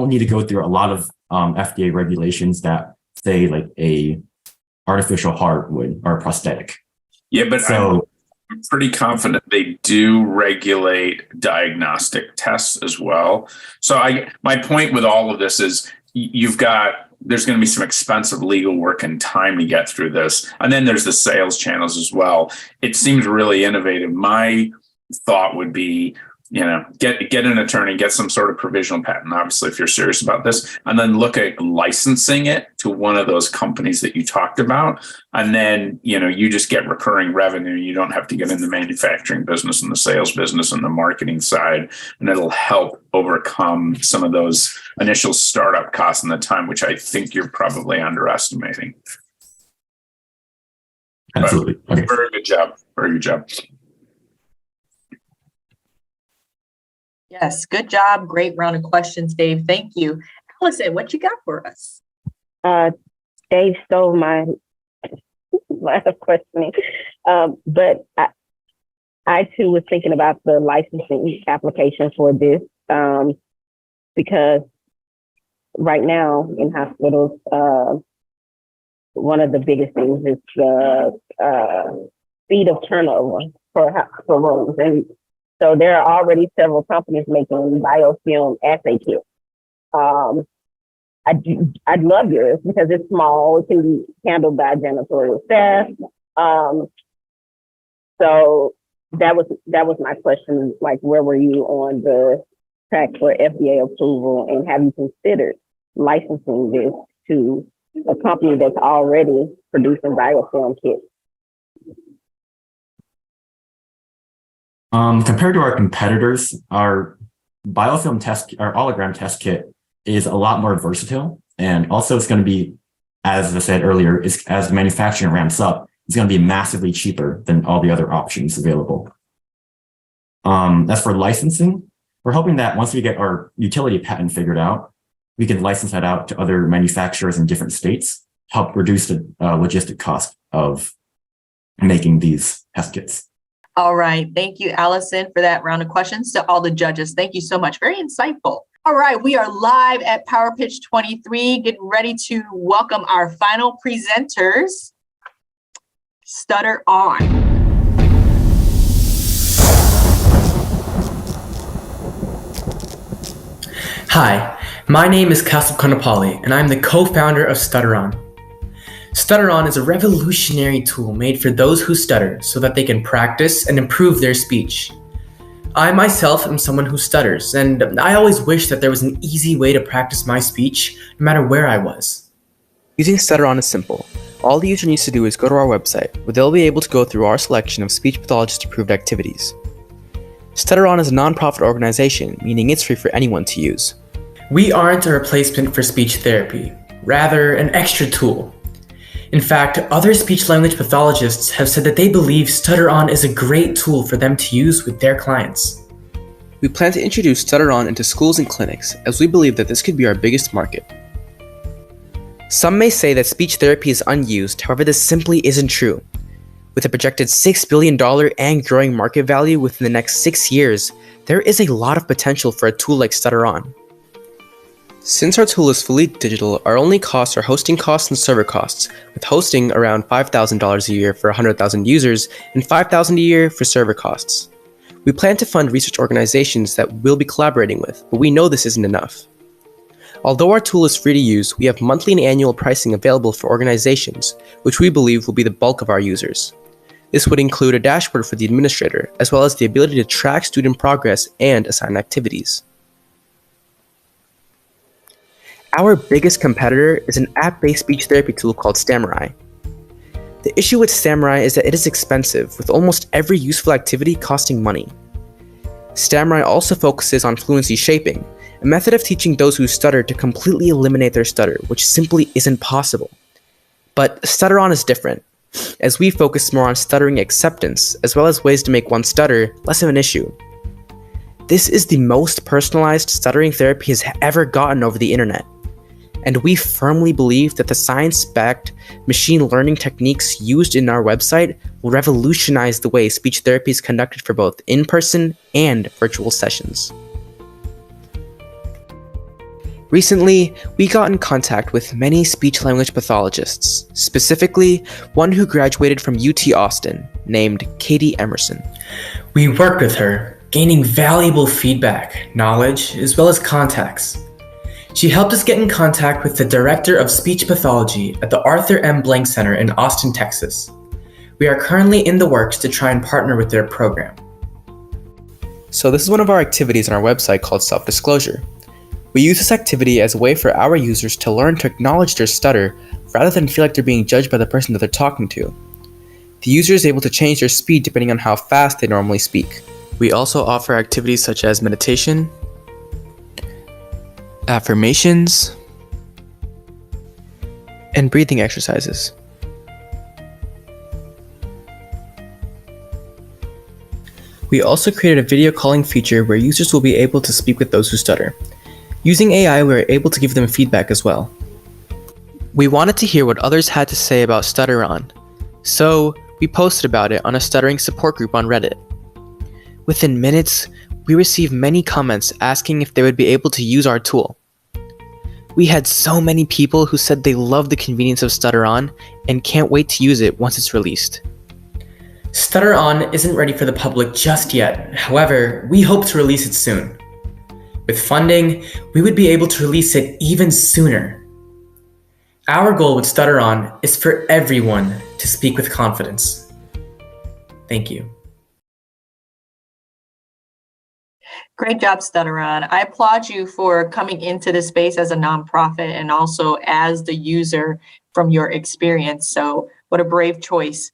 need to go through a lot of FDA regulations that say like a artificial heart would, or a prosthetic. Yeah, but I'm pretty confident they do regulate diagnostic tests as well. So my point with all of this is there's going to be some expensive legal work and time to get through this. And then there's the sales channels as well. It seems really innovative. My thought would be, get an attorney, get some sort of provisional patent, obviously, if you're serious about this, and then look at licensing it to one of those companies that you talked about. And then, you just get recurring revenue. You don't have to get in the manufacturing business and the sales business and the marketing side, and it'll help overcome some of those initial startup costs and the time, which I think you're probably underestimating. Absolutely. Okay. Very good job. Very good job. Yes, good job. Great round of questions, Dave. Thank you. Allison, what you got for us? Dave stole my line of questioning, but I too was thinking about the licensing application for this because right now in hospitals, one of the biggest things is the speed of turnover for rooms. And so there are already several companies making biofilm assay kits. I'd love yours because it's small. It can be handled by janitorial staff. So that was my question. Like, where were you on the track for FDA approval, and have you considered licensing this to a company that's already producing biofilm kits? Compared to our competitors, our biofilm test, our allogram test kit is a lot more versatile. And also it's going to be, as I said earlier, as manufacturing ramps up, it's going to be massively cheaper than all the other options available. As for licensing, we're hoping that once we get our utility patent figured out, we can license that out to other manufacturers in different states, help reduce the logistic cost of making these test kits. All right. Thank you, Allison, for that round of questions. To all the judges, thank you so much. Very insightful. All right. We are live at Powerpitch 23, getting ready to welcome our final presenters. Stutter on. Hi, my name is Kasub Konopali, and I'm the co-founder of StutterOn. StutterOn is a revolutionary tool made for those who stutter so that they can practice and improve their speech. I myself am someone who stutters, and I always wish that there was an easy way to practice my speech no matter where I was. Using StutterOn is simple. All the user needs to do is go to our website, where they'll be able to go through our selection of speech pathologist-approved activities. StutterOn is a non-profit organization, meaning it's free for anyone to use. We aren't a replacement for speech therapy, rather an extra tool. In fact, other speech-language pathologists have said that they believe StutterOn is a great tool for them to use with their clients. We plan to introduce StutterOn into schools and clinics, as we believe that this could be our biggest market. Some may say that speech therapy is unused, however, this simply isn't true. With a projected $6 billion and growing market value within the next 6 years, there is a lot of potential for a tool like StutterOn. Since our tool is fully digital, our only costs are hosting costs and server costs, with hosting around $5,000 a year for 100,000 users and $5,000 a year for server costs. We plan to fund research organizations that we'll be collaborating with, but we know this isn't enough. Although our tool is free to use, we have monthly and annual pricing available for organizations, which we believe will be the bulk of our users. This would include a dashboard for the administrator, as well as the ability to track student progress and assign activities. Our biggest competitor is an app-based speech therapy tool called Stammeri. The issue with Stammeri is that it is expensive, with almost every useful activity costing money. Stammeri also focuses on fluency shaping, a method of teaching those who stutter to completely eliminate their stutter, which simply isn't possible. But StutterOn is different, as we focus more on stuttering acceptance, as well as ways to make one stutter less of an issue. This is the most personalized stuttering therapy has ever gotten over the internet. And we firmly believe that the science-backed machine learning techniques used in our website will revolutionize the way speech therapy is conducted for both in-person and virtual sessions. Recently, we got in contact with many speech-language pathologists, specifically one who graduated from UT Austin, named Katie Emerson. We worked with her, gaining valuable feedback, knowledge, as well as contacts. She helped us get in contact with the Director of Speech Pathology at the Arthur M. Blank Center in Austin, Texas. We are currently in the works to try and partner with their program. So this is one of our activities on our website called Self-Disclosure. We use this activity as a way for our users to learn to acknowledge their stutter rather than feel like they're being judged by the person that they're talking to. The user is able to change their speed depending on how fast they normally speak. We also offer activities such as meditation, affirmations, and breathing exercises. We also created a video calling feature where users will be able to speak with those who stutter. Using AI, we were able to give them feedback as well. We wanted to hear what others had to say about StutterOn, so we posted about it on a stuttering support group on Reddit. Within minutes, we received many comments asking if they would be able to use our tool. We had so many people who said they love the convenience of StutterOn and can't wait to use it once it's released. StutterOn isn't ready for the public just yet. However, we hope to release it soon. With funding, we would be able to release it even sooner. Our goal with StutterOn is for everyone to speak with confidence. Thank you. Great job, StutterOn. I applaud you for coming into this space as a nonprofit and also as the user from your experience. So what a brave choice.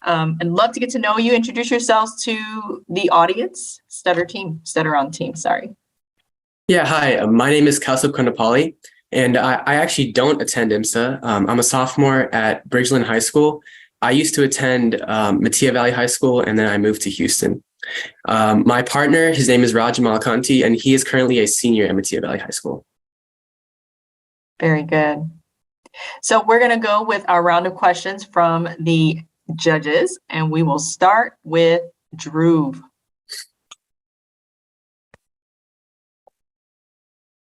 And love to get to know you. Introduce yourselves to the audience. StutterOn team, sorry. Yeah, hi, my name is Kaustubh Kondapalli, and I actually don't attend IMSA. I'm a sophomore at Bridgeland High School. I used to attend Matia Valley High School, and then I moved to Houston. My partner, his name is Raj Malakanti, and he is currently a senior at Matia Valley High School. Very good. So we're going to go with our round of questions from the judges, and we will start with Dhruv.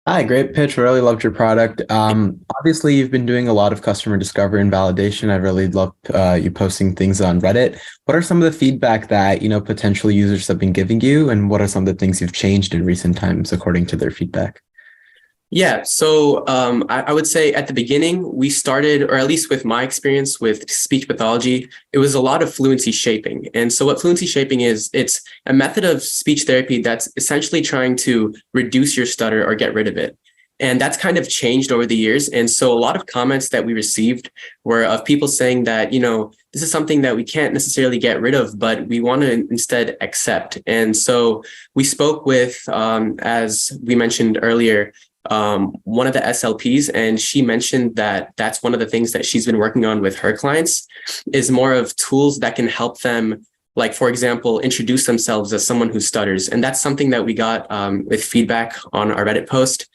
Hi, great pitch. Really loved your product. Obviously, you've been doing a lot of customer discovery and validation. I really love you posting things on Reddit. What are some of the feedback that potential users have been giving you, and what are some of the things you've changed in recent times according to their feedback? Yeah, so I would say at the beginning, we started, or at least with my experience with speech pathology, it was a lot of fluency shaping. And so what fluency shaping is, it's a method of speech therapy that's essentially trying to reduce your stutter or get rid of it. And that's kind of changed over the years. And so a lot of comments that we received were of people saying that, this is something that we can't necessarily get rid of, but we want to instead accept. And so we spoke with, as we mentioned earlier, one of the SLPs, and she mentioned that that's one of the things that she's been working on with her clients is more of tools that can help them, like, for example, introduce themselves as someone who stutters. And that's something that we got with feedback on our Reddit post.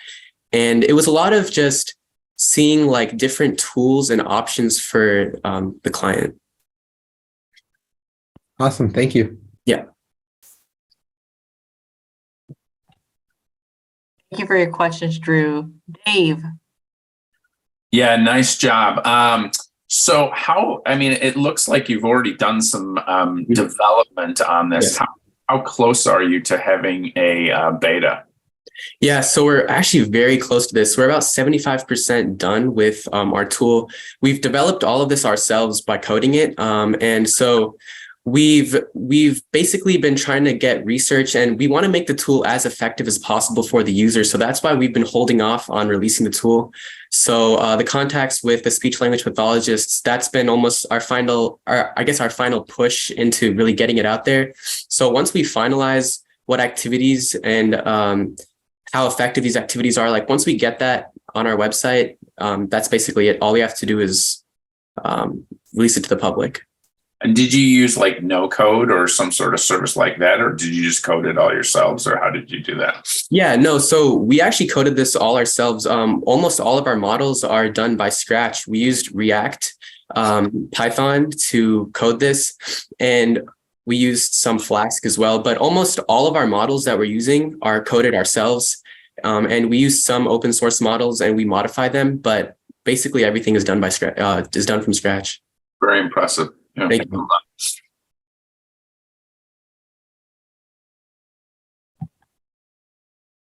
And it was a lot of just seeing like different tools and options for the client. Awesome. Thank you. Yeah. Thank you for your questions, Drew. Dave. Yeah, nice job. So it looks like you've already done some development on this. Yeah. How close are you to having a beta? Yeah, so we're actually very close to this. We're about 75% done with our tool. We've developed all of this ourselves by coding it. And so we've basically been trying to get research, and we want to make the tool as effective as possible for the user. So that's why we've been holding off on releasing the tool. So the contacts with the speech language pathologists, that's been almost our final push into really getting it out there. So once we finalize what activities and how effective these activities are, like once we get that on our website, that's basically it. All we have to do is release it to the public. And did you use like no code or some sort of service like that, or did you just code it all yourselves, or how did you do that? Yeah, no. So we actually coded this all ourselves. Almost all of our models are done by scratch. We used React, Python to code this, and we used some Flask as well. But almost all of our models that we're using are coded ourselves, and we use some open source models and we modify them. But basically, everything is done by scratch. Is done from scratch. Very impressive. Yeah. Thank you.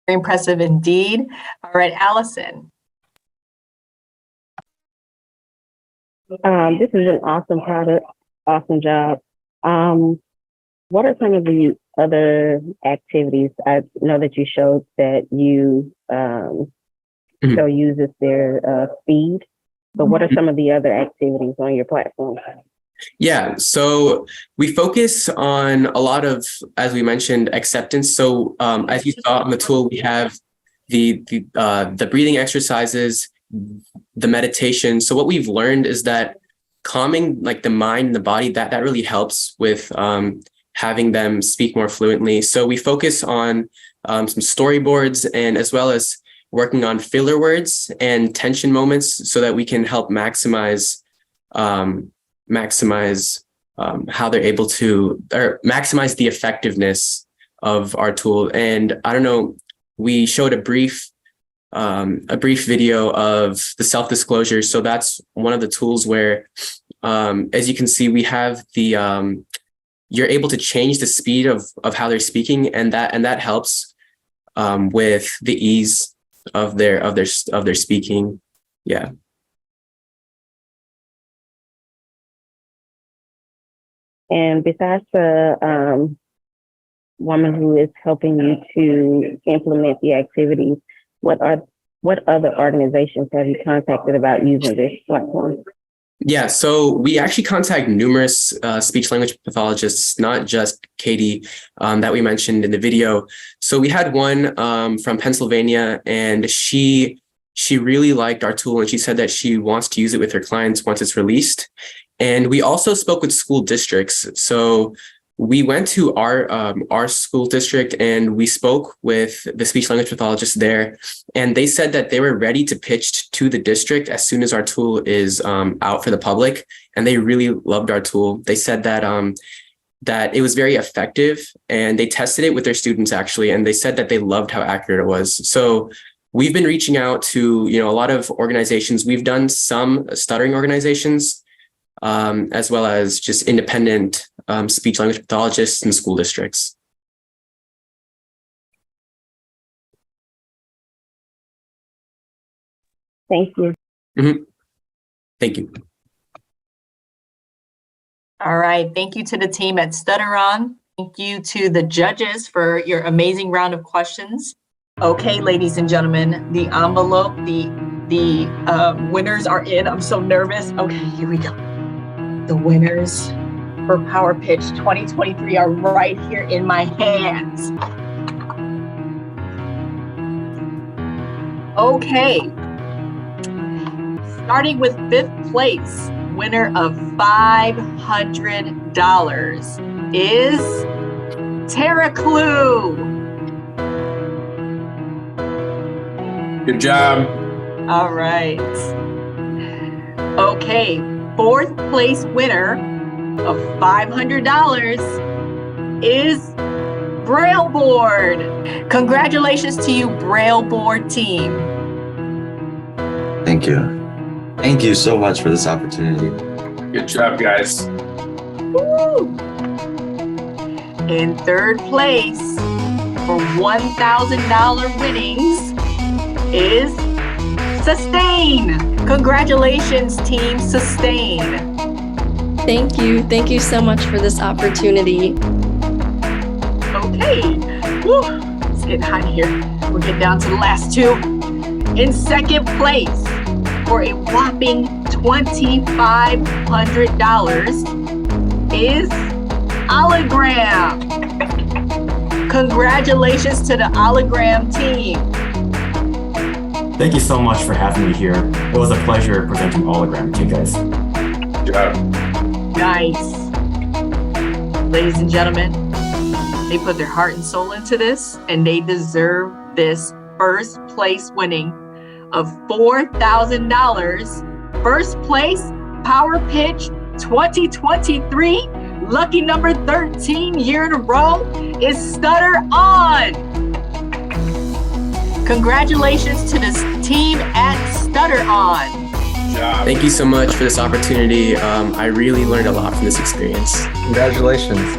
Very impressive indeed. All right, Allison. This is an awesome product, awesome job. What are some of the other activities? I know that you showed that you so uses their feed, but what are some of the other activities on your platform? Yeah, so we focus on a lot of, as we mentioned, acceptance. So as you saw on the tool, we have the breathing exercises, the meditation. So what we've learned is that calming like the mind and the body, that really helps with having them speak more fluently. So we focus on some storyboards, and as well as working on filler words and tension moments so that we can help maximize how they're able to, or maximize the effectiveness of our tool. And I don't know, we showed a brief video of the self-disclosure. So that's one of the tools where, as you can see, we have the, you're able to change the speed of how they're speaking, and that helps with the ease of their speaking. Yeah. And besides the woman who is helping you to implement the activities, what other organizations have you contacted about using this platform? Yeah, so we actually contact numerous speech language pathologists, not just Katie, that we mentioned in the video. So we had one from Pennsylvania, and she really liked our tool, and she said that she wants to use it with her clients once it's released. And we also spoke with school districts. So we went to our school district and we spoke with the speech language pathologist there, and they said that they were ready to pitch to the district as soon as our tool is out for the public. And they really loved our tool. They said that that it was very effective, and they tested it with their students actually, and they said that they loved how accurate it was. So we've been reaching out to a lot of organizations. We've done some stuttering organizations, as well as just independent speech language pathologists and school districts. Thank you. Mm-hmm. Thank you. All right. Thank you to the team at Stutteron. Thank you to the judges for your amazing round of questions. Okay, ladies and gentlemen, the envelope, the winners are in. I'm so nervous. Okay, here we go. The winners for Powerpitch 2023 are right here in my hands. Okay. Starting with 5th place, winner of $500 is Tara Clue. Good job. All right. Okay, fourth place winner of $500 is Braille Board. Congratulations to you, Braille Board team. Thank you. Thank you so much for this opportunity. Good job, guys. Woo! In third place for $1,000 winnings is Sustain. Congratulations, team Sustain. Thank you. Thank you so much for this opportunity. Okay. Woo. It's getting hot here. We'll get down to the last two. In second place for a whopping $2,500 is Hologram. Congratulations to the Hologram team. Thank you so much for having me here. It was a pleasure presenting Hologram to you guys. Good job. Nice. Ladies and gentlemen, they put their heart and soul into this, and they deserve this first place winning of $4,000. First place, Powerpitch 2023, lucky number 13 year in a row is Stutter On. Congratulations to this team at Stutter On. Good job. Thank you so much for this opportunity. I really learned a lot from this experience. Congratulations.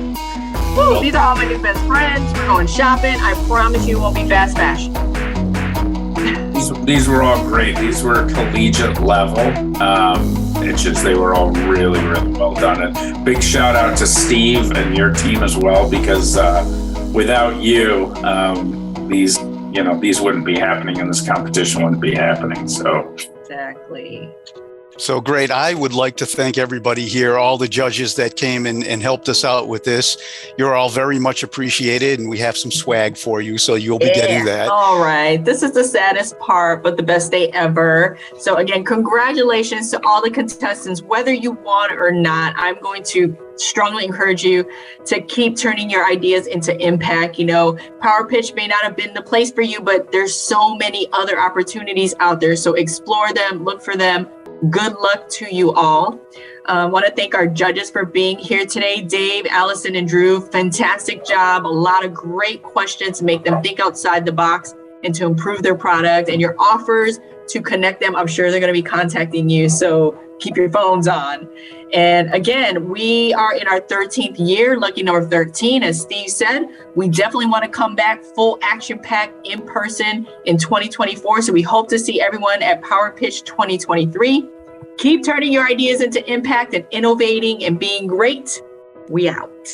Woo, these are all my new best friends. We're going shopping. I promise you it won't be fast fashion. These were all great. These were collegiate level. It's just they were all really, really well done. And big shout out to Steve and your team as well, because without you, these wouldn't be happening, and this competition wouldn't be happening. So exactly. So great. I would like to thank everybody here, all the judges that came and helped us out with this. You're all very much appreciated, and we have some swag for you, so you'll be getting that. All right. This is the saddest part, but the best day ever. So again, congratulations to all the contestants, whether you won or not. I'm going to strongly encourage you to keep turning your ideas into impact. Powerpitch may not have been the place for you, but there's so many other opportunities out there. So explore them, look for them. Good luck to you all. I want to thank our judges for being here today. Dave, Allison, and Drew, fantastic job. A lot of great questions to make them think outside the box and to improve their product. And your offers to connect them, I'm sure they're going to be contacting you. So keep your phones on. And again, we are in our 13th year, lucky number 13. As Steve said, we definitely want to come back full action packed in person in 2024. So we hope to see everyone at Powerpitch 2023. Keep turning your ideas into impact and innovating and being great. We out.